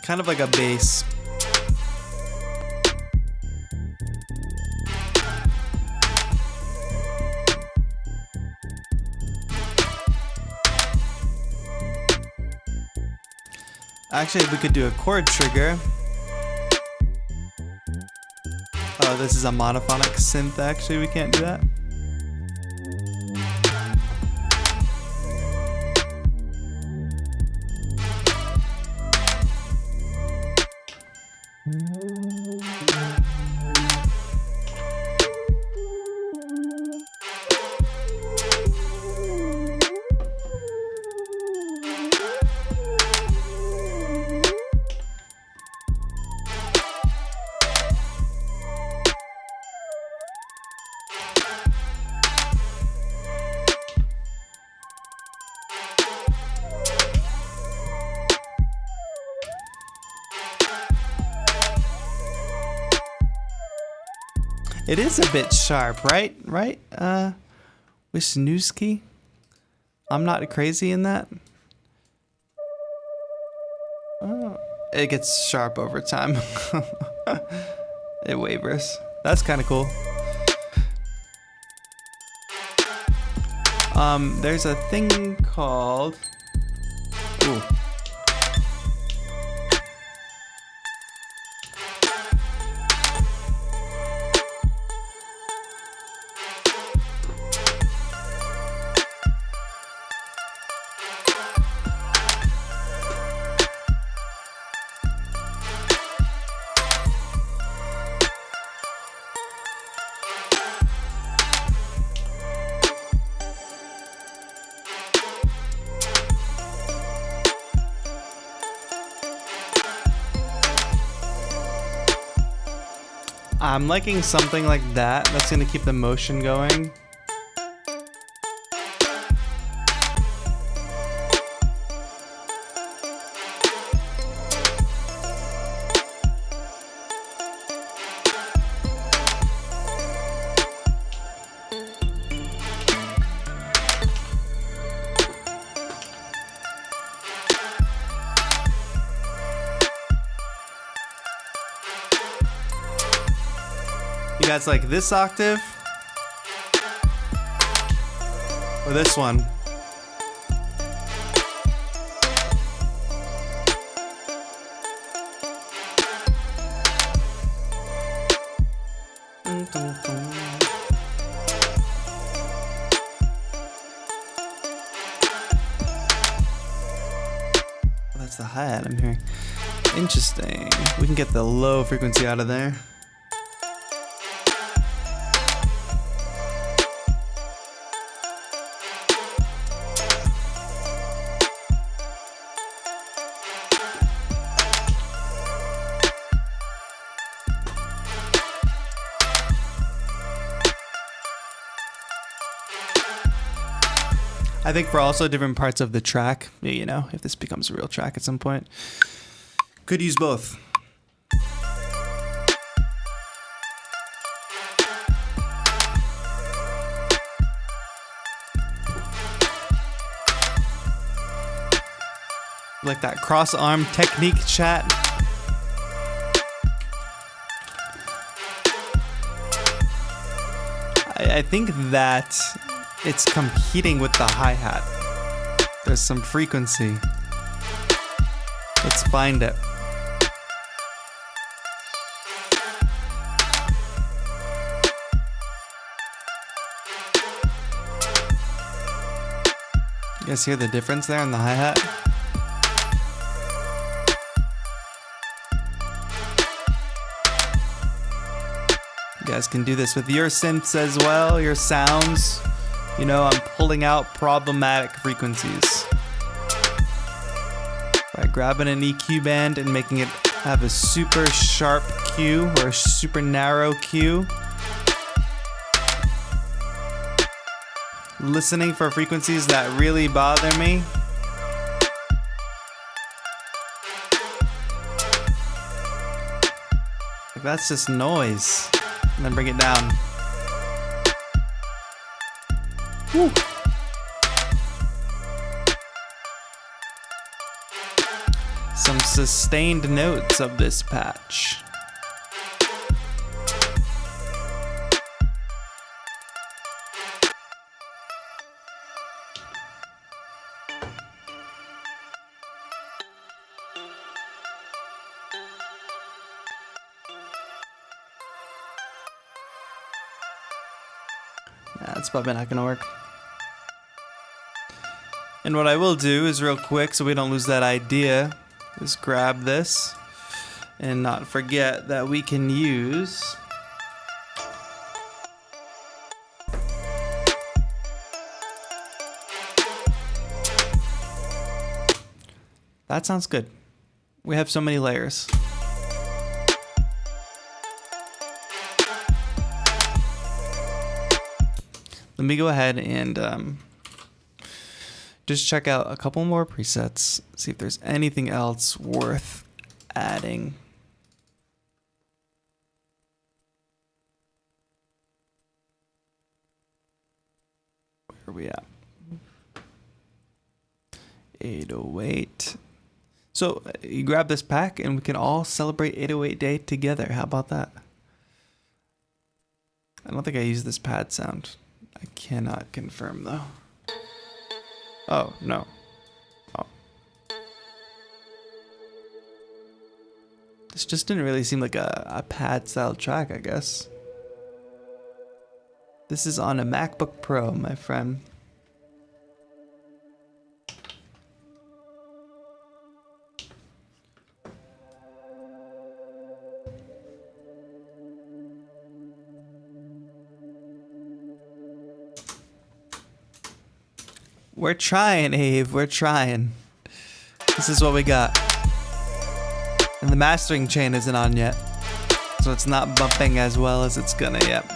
kind of like a bass. Actually, we could do a chord trigger. Oh, this is a monophonic synth. Actually, we can't do that. It is a bit sharp, right? Right? Wisniewski? I'm not crazy in that. Oh, it gets sharp over time. It wavers. That's kind of cool. There's a thing called... Ooh. I'm liking something like that. That's gonna keep the motion going. You guys like this octave? Or this one? That's the hi-hat I'm hearing. Interesting. We can get the low frequency out of there. I think for also different parts of the track, you know, if this becomes a real track at some point, could use both. Like that cross arm technique chat. I think that it's competing with the hi-hat. There's some frequency. Let's find it. You guys hear the difference there in the hi-hat? You guys can do this with your synths as well, your sounds. You know, I'm pulling out problematic frequencies by grabbing an EQ band and making it have a super sharp Q or a super narrow Q. Listening for frequencies that really bother me. That's just noise. And then bring it down. Woo. Some sustained notes of this patch. That's probably not gonna work. And what I will do is real quick, so we don't lose that idea, is grab this and not forget that we can use that. Sounds good. We have so many layers. Let me go ahead and just check out a couple more presets, see if there's anything else worth adding. Where are we at? 808. So you grab this pack and we can all celebrate 808 Day together. How about that? I don't think I use this pad sound. I cannot confirm though. Oh, no. Oh. This just didn't really seem like a pad style track, I guess. This is on a MacBook Pro, my friend. We're trying, Ave. We're trying. This is what we got. And the mastering chain isn't on yet. So it's not bumping as well as it's gonna, yep.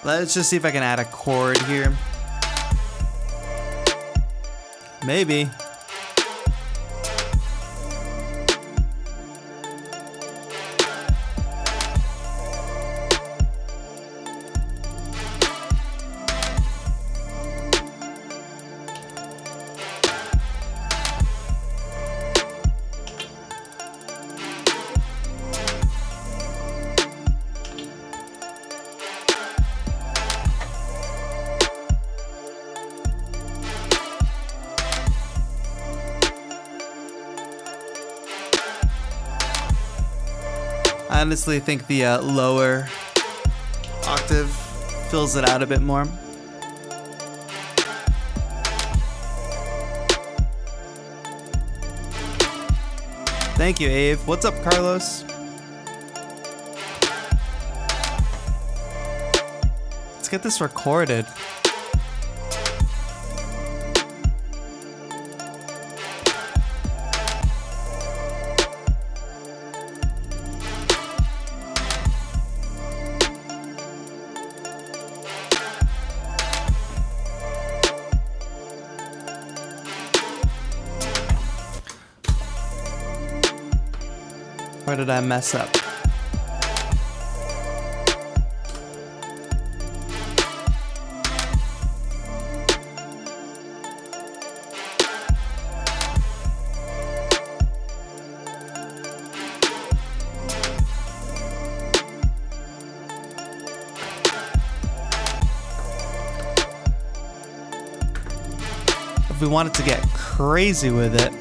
Let's just see if I can add a chord here. Maybe. I honestly think the lower octave fills it out a bit more. Thank you, Ave. What's up, Carlos? Let's get this recorded. Where did I mess up? If we wanted to get crazy with it,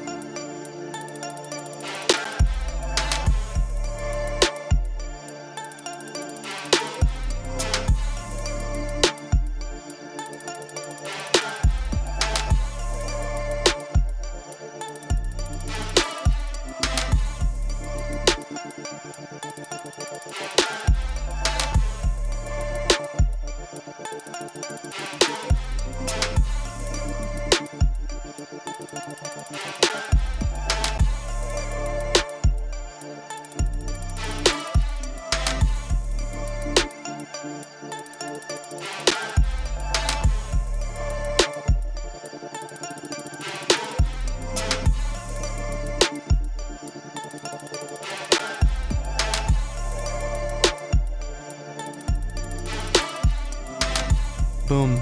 boom.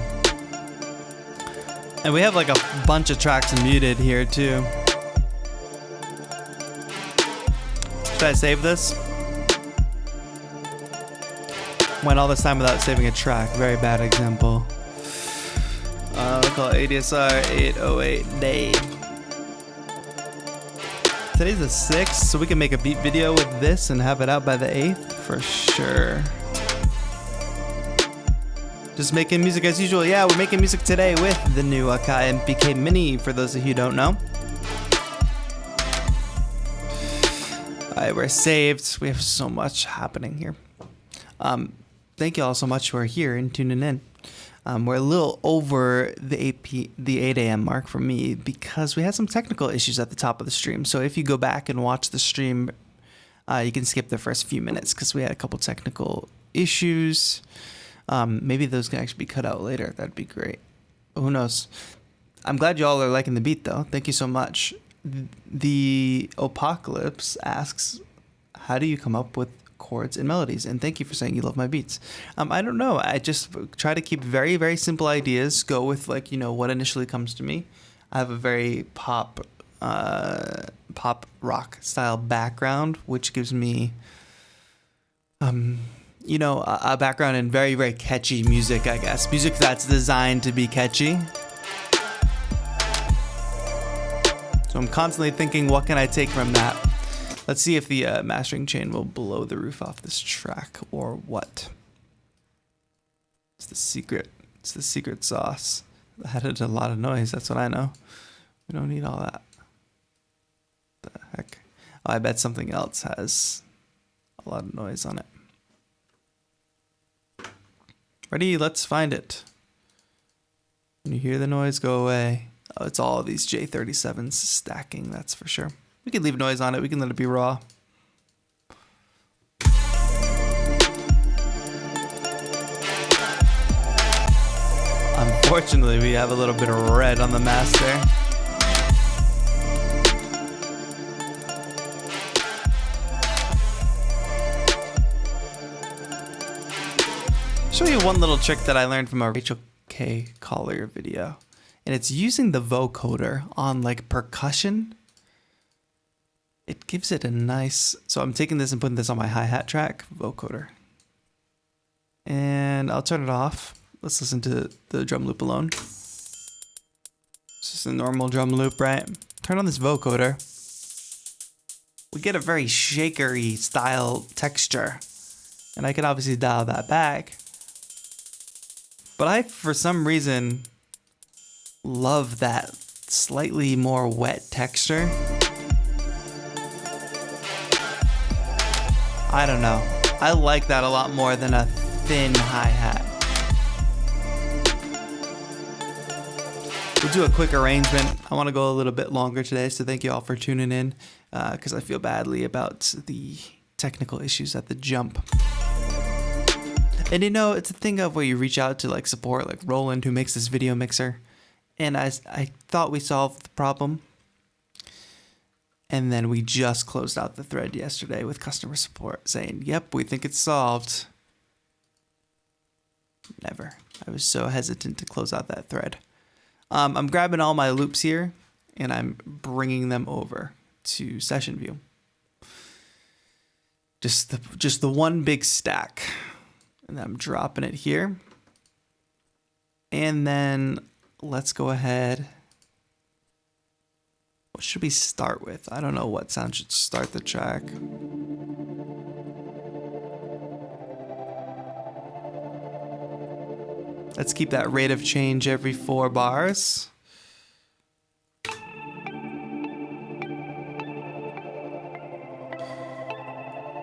And we have like a bunch of tracks muted here too. Should I save this? Went all this time without saving a track. Very bad example. We'll call it ADSR 808 day. Today's the 6th, so we can make a beat video with this and have it out by the 8th for sure. Just making music as usual. Yeah, we're making music today with the new Akai MPK Mini, for those of you who don't know. Alright, we're saved. We have so much happening here. Thank you all so much for here and tuning in. We're a little over the 8 a.m. mark for me because we had some technical issues at the top of the stream. So if you go back and watch the stream, you can skip the first few minutes because we had a couple technical issues. Maybe those can actually be cut out later. That'd be great. Who knows? I'm glad you all are liking the beat, though. Thank you so much. The Apocalypse asks, how do you come up with chords and melodies? And thank you for saying you love my beats. I don't know. I just try to keep very, very simple ideas. Go with, like, you know, what initially comes to me. I have a very pop rock style background, which gives me you know, a background in very, very catchy music, I guess. Music that's designed to be catchy. So I'm constantly thinking, what can I take from that? Let's see if the mastering chain will blow the roof off this track or what. It's the secret. It's the secret sauce. That added a lot of noise, that's what I know. We don't need all that. The heck? Oh, I bet something else has a lot of noise on it. Ready? Let's find it. When you hear the noise, go away. Oh, it's all of these J37s stacking, that's for sure. We can leave noise on it. We can let it be raw. Unfortunately, we have a little bit of red on the master. Show you one little trick that I learned from a Rachel K. Collier video. And it's using the vocoder on like percussion. It gives it a nice... So I'm taking this and putting this on my hi-hat track, vocoder. And I'll turn it off. Let's listen to the drum loop alone. It's just a normal drum loop, right? Turn on this vocoder. We get a very shakery style texture. And I can obviously dial that back. But I, for some reason, love that slightly more wet texture. I don't know. I like that a lot more than a thin hi-hat. We'll do a quick arrangement. I want to go a little bit longer today, so thank you all for tuning in, because I feel badly about the technical issues at the jump. And you know, it's a thing of where you reach out to like support, like Roland, who makes this video mixer. And I thought we solved the problem. And then we just closed out the thread yesterday with customer support saying, yep, we think it's solved. Never. I was so hesitant to close out that thread. I'm grabbing all my loops here and I'm bringing them over to session view. Just the one big stack. And then I'm dropping it here. And then let's go ahead. What should we start with? I don't know what sound should start the track. Let's keep that rate of change every 4 bars.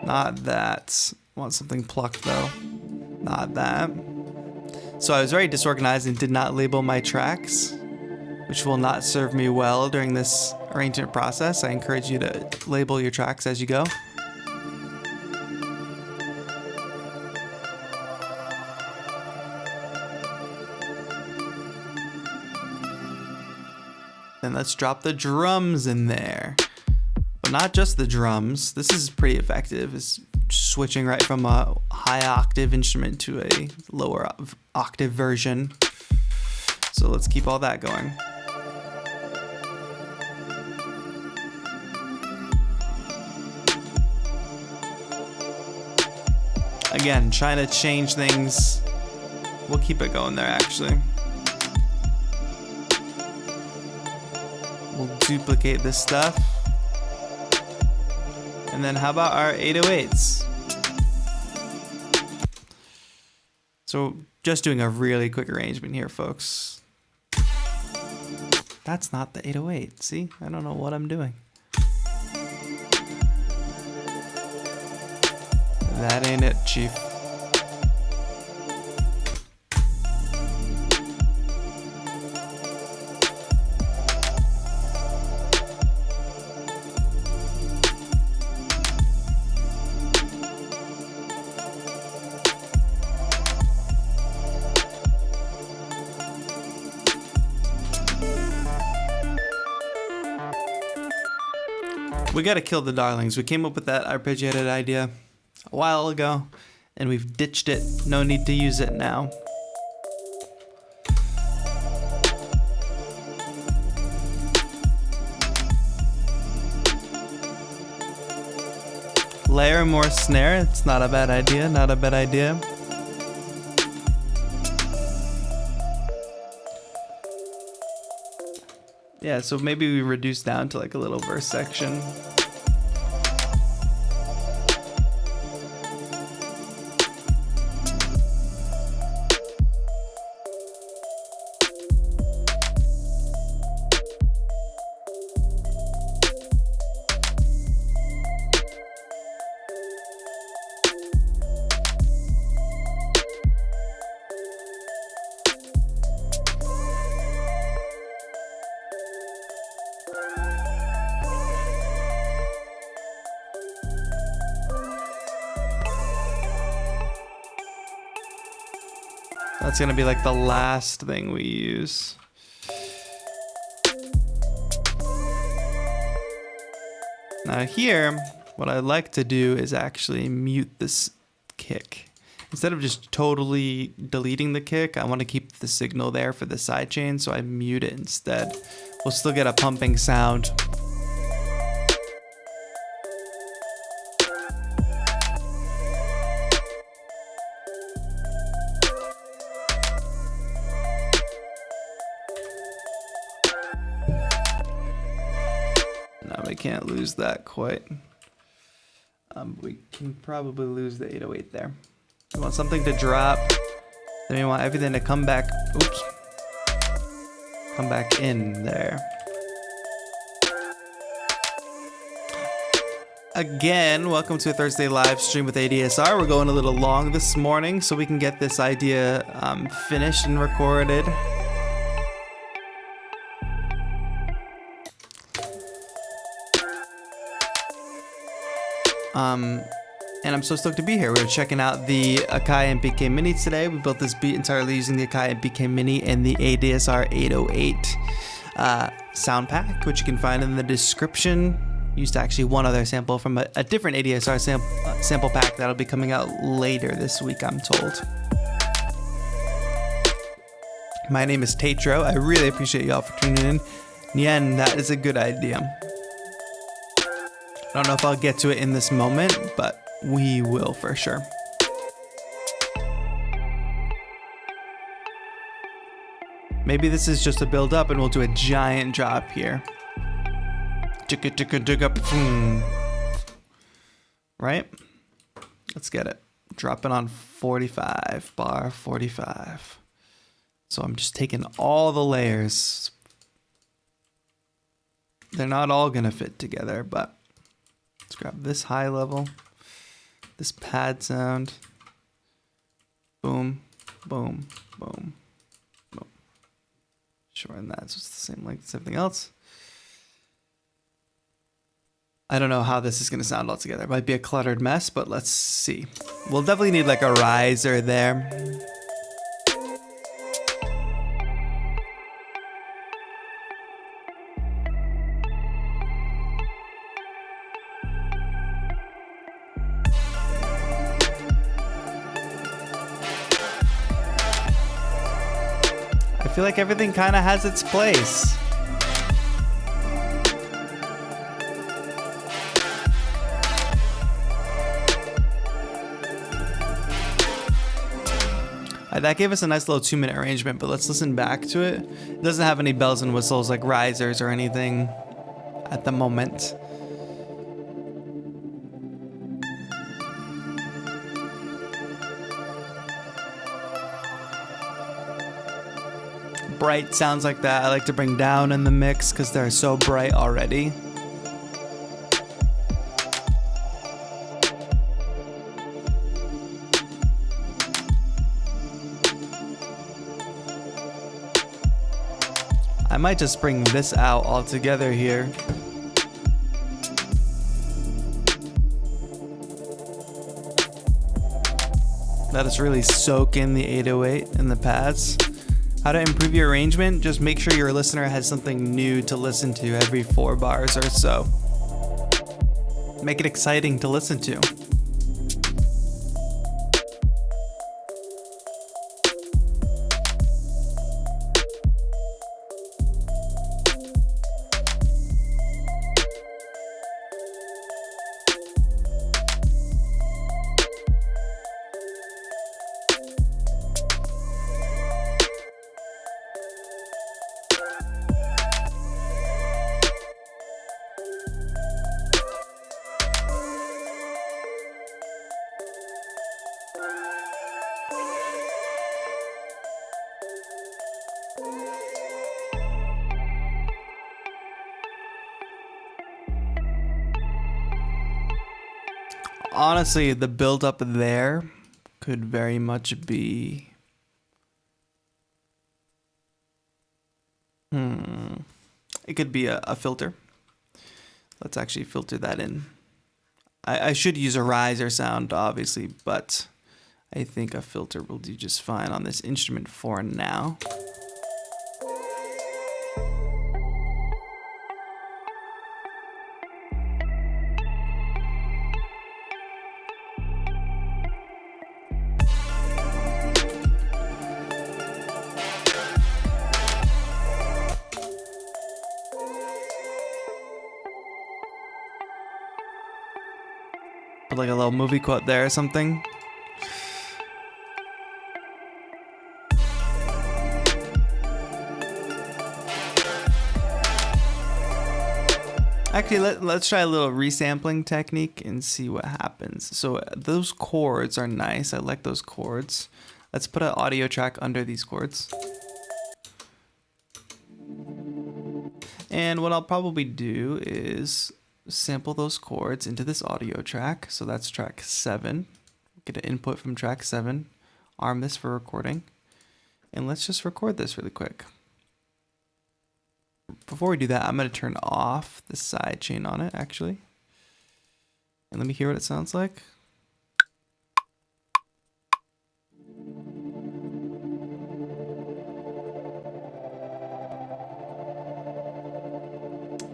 Not that. I want something plucked though. Not that. So I was very disorganized and did not label my tracks, which will not serve me well during this arrangement process. I encourage you to label your tracks as you go. Then let's drop the drums in there. But not just the drums. This is pretty effective. It's switching right from a high octave instrument to a lower octave version. So let's keep all that going. Again, trying to change things. We'll keep it going there actually. We'll duplicate this stuff. And then how about our 808s? So just doing a really quick arrangement here, folks. That's not the 808. See, I don't know what I'm doing. That ain't it, Chief. We gotta kill the darlings. We came up with that arpeggiated idea a while ago, and we've ditched it. No need to use it now. Layer more snare. It's not a bad idea. Not a bad idea. Yeah, so maybe we reduce down to like a little verse section. That's gonna be like the last thing we use. Now here, what I like to do is actually mute this kick. Instead of just totally deleting the kick, I want to keep the signal there for the sidechain, so I mute it instead. We'll still get a pumping sound. No, we can't lose that quite. We can probably lose the 808 there. We want something to drop. Then we want everything to come back. Oops. Come back in there. Again, welcome to a Thursday live stream with ADSR. We're going a little long this morning so we can get this idea finished and recorded. And I'm so stoked to be here. We're checking out the Akai MPK Mini today. We built this beat entirely using the Akai MPK Mini and the ADSR 808 sound pack, which you can find in the description. Used actually one other sample from a different ADSR sample pack that'll be coming out later this week, I'm told. My name is Tatro. I really appreciate y'all for tuning in. Nien, that is a good idea. I don't know if I'll get to it in this moment, but we will for sure. Maybe this is just a build up and we'll do a giant drop here. Right? Let's get it. Dropping on 45, bar 45. So I'm just taking all the layers. They're not all gonna fit together, but let's grab this high level, this pad sound. Boom, boom, boom, boom. Shorten that so it's the same length as everything else. I don't know how this is going to sound altogether. It might be a cluttered mess, but let's see. We'll definitely need like a riser there. I feel like everything kind of has its place. That gave us a nice little 2-minute arrangement, but let's listen back to it. It doesn't have any bells and whistles like risers or anything at the moment. Bright sounds like that I like to bring down in the mix because they're so bright already. I might just bring this out altogether here. Let us really soak in the 808 and the pads. How to improve your arrangement? Just make sure your listener has something new to listen to every 4 bars or so. Make it exciting to listen to. Honestly, the build up there could very much be it could be a filter. Let's actually filter that in. I should use a riser sound obviously, but I think a filter will do just fine on this instrument for now. Put like a little movie quote there or something. Actually, let's try a little resampling technique and see what happens. So those chords are nice. I like those chords. Let's put an audio track under these chords. And what I'll probably do is sample those chords into this audio track. So that's track 7. Get an input from track 7. Arm this for recording. And let's just record this really quick. Before we do that, I'm going to turn off the side chain on it, actually. And let me hear what it sounds like.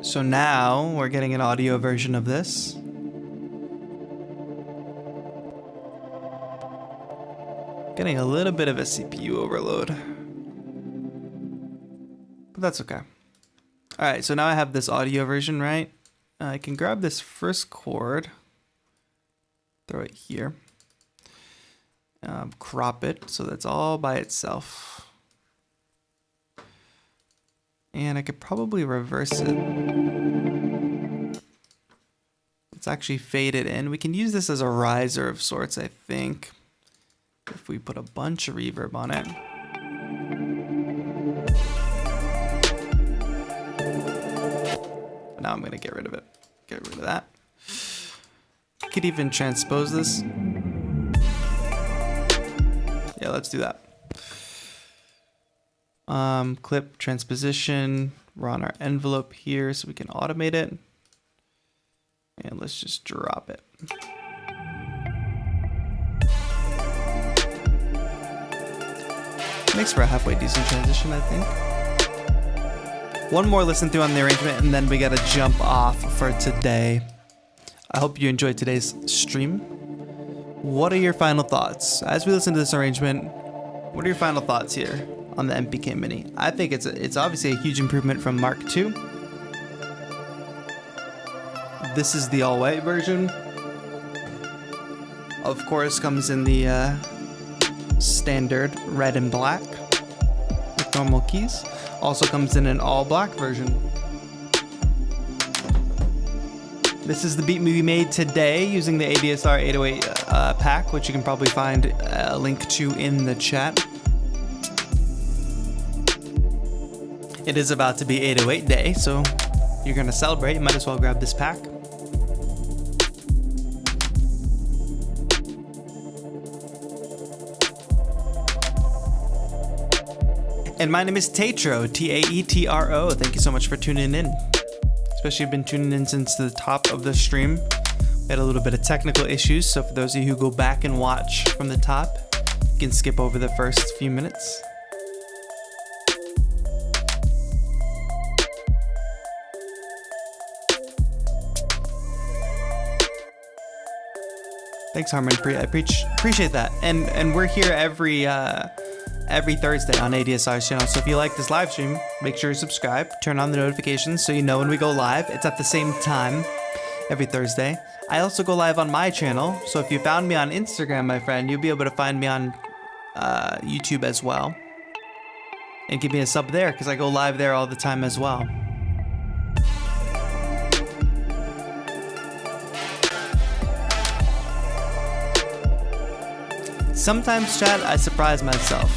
So now we're getting an audio version of this. Getting a little bit of a CPU overload. But that's okay. Alright, so now I have this audio version, right? I can grab this first chord, throw it here, crop it so that's all by itself. And I could probably reverse it. Let's actually fade it in. We can use this as a riser of sorts, I think, if we put a bunch of reverb on it. Now I'm going to get rid of it. Get rid of that. Could even transpose this. Yeah, let's do that. Clip transposition. We're on our envelope here so we can automate it. And let's just drop it. Makes for a halfway decent transition, I think. One more listen through on the arrangement and then we gotta jump off for today. I hope you enjoyed today's stream. What are your final thoughts? As we listen to this arrangement, what are your final thoughts here on the MPK Mini? I think it's obviously a huge improvement from Mark II. This is the all-white version. Of course, comes in the standard red and black with normal keys. Also comes in an all black version. This is the beat we made today using the ADSR 808 pack, which you can probably find a link to in the chat. It is about to be 808 day, so you're gonna celebrate. You might as well grab this pack. And my name is Taetro, Taetro. Thank you so much for tuning in. Especially if you've been tuning in since the top of the stream. We had a little bit of technical issues, so for those of you who go back and watch from the top, you can skip over the first few minutes. Thanks, Harmon. I appreciate that. And we're here every Thursday on ADSR's channel. So if you like this live stream, make sure you subscribe, turn on the notifications so you know when we go live. It's at the same time every Thursday. I also go live on my channel. So if you found me on Instagram, my friend, you'll be able to find me on YouTube as well. And give me a sub there because I go live there all the time as well. Sometimes, chat, I surprise myself.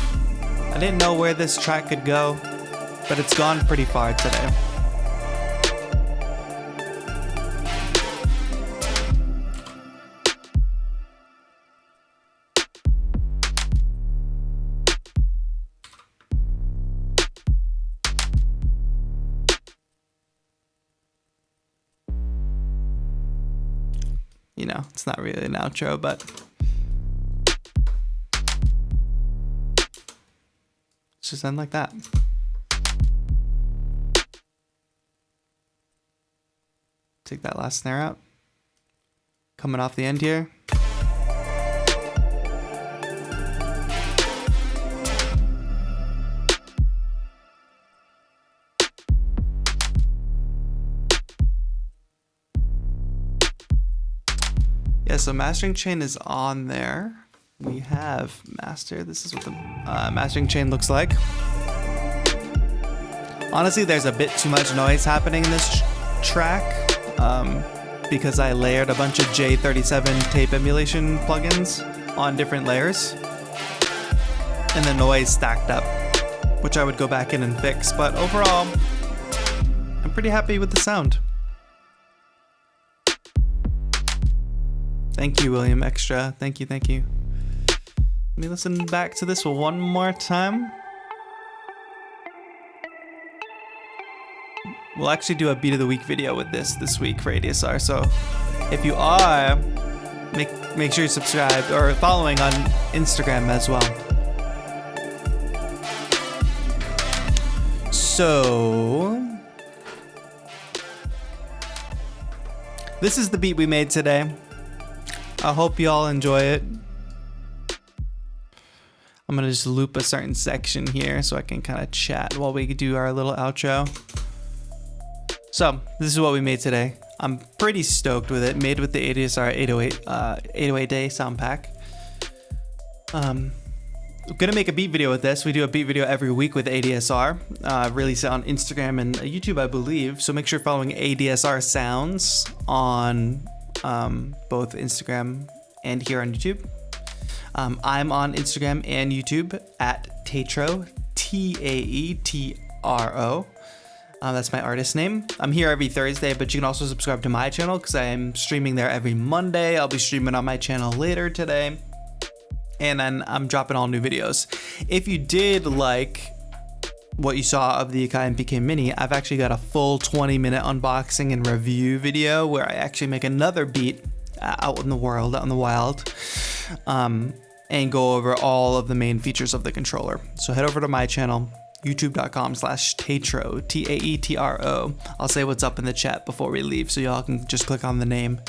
I didn't know where this track could go, but it's gone pretty far today. You know, it's not really an outro, but just end like that. Take that last snare out. Coming off the end here. Yeah, so mastering chain is on there. We have master. This is what the mastering chain looks like. Honestly, there's a bit too much noise happening in this track because I layered a bunch of J37 tape emulation plugins on different layers, and the noise stacked up, which I would go back in and fix. But overall, I'm pretty happy with the sound. Thank you, William Extra. Thank you, thank you. Let me listen back to this one more time. We'll actually do a Beat of the Week video with this week for ADSR. So if you are, make sure you subscribe or following on Instagram as well. So this is the beat we made today. I hope you all enjoy it. I'm gonna just loop a certain section here so I can kind of chat while we do our little outro. So this is what we made today. I'm pretty stoked with it. Made with the ADSR 808 day sound pack. I'm gonna make a beat video with this. We do a beat video every week with ADSR. Release it on Instagram and YouTube, I believe. So make sure you're following ADSR Sounds on both Instagram and here on YouTube. I'm on Instagram and YouTube at Taetro, Taetro. That's my artist name. I'm here every Thursday, but you can also subscribe to my channel because I am streaming there every Monday. I'll be streaming on my channel later today. And then I'm dropping all new videos. If you did like what you saw of the Akai MPK Mini, I've actually got a full 20-minute unboxing and review video where I actually make another beat out in the world, out in the wild, and go over all of the main features of the controller. So head over to my channel, youtube.com/Taetro, Taetro. I'll say what's up in the chat before we leave, so y'all can just click on the name.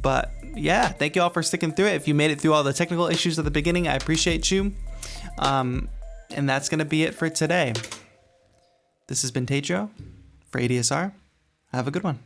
But yeah, thank you all for sticking through it. If you made it through all the technical issues at the beginning, I appreciate you. And that's gonna be it for today. This has been Taetro for ADSR. Have a good one.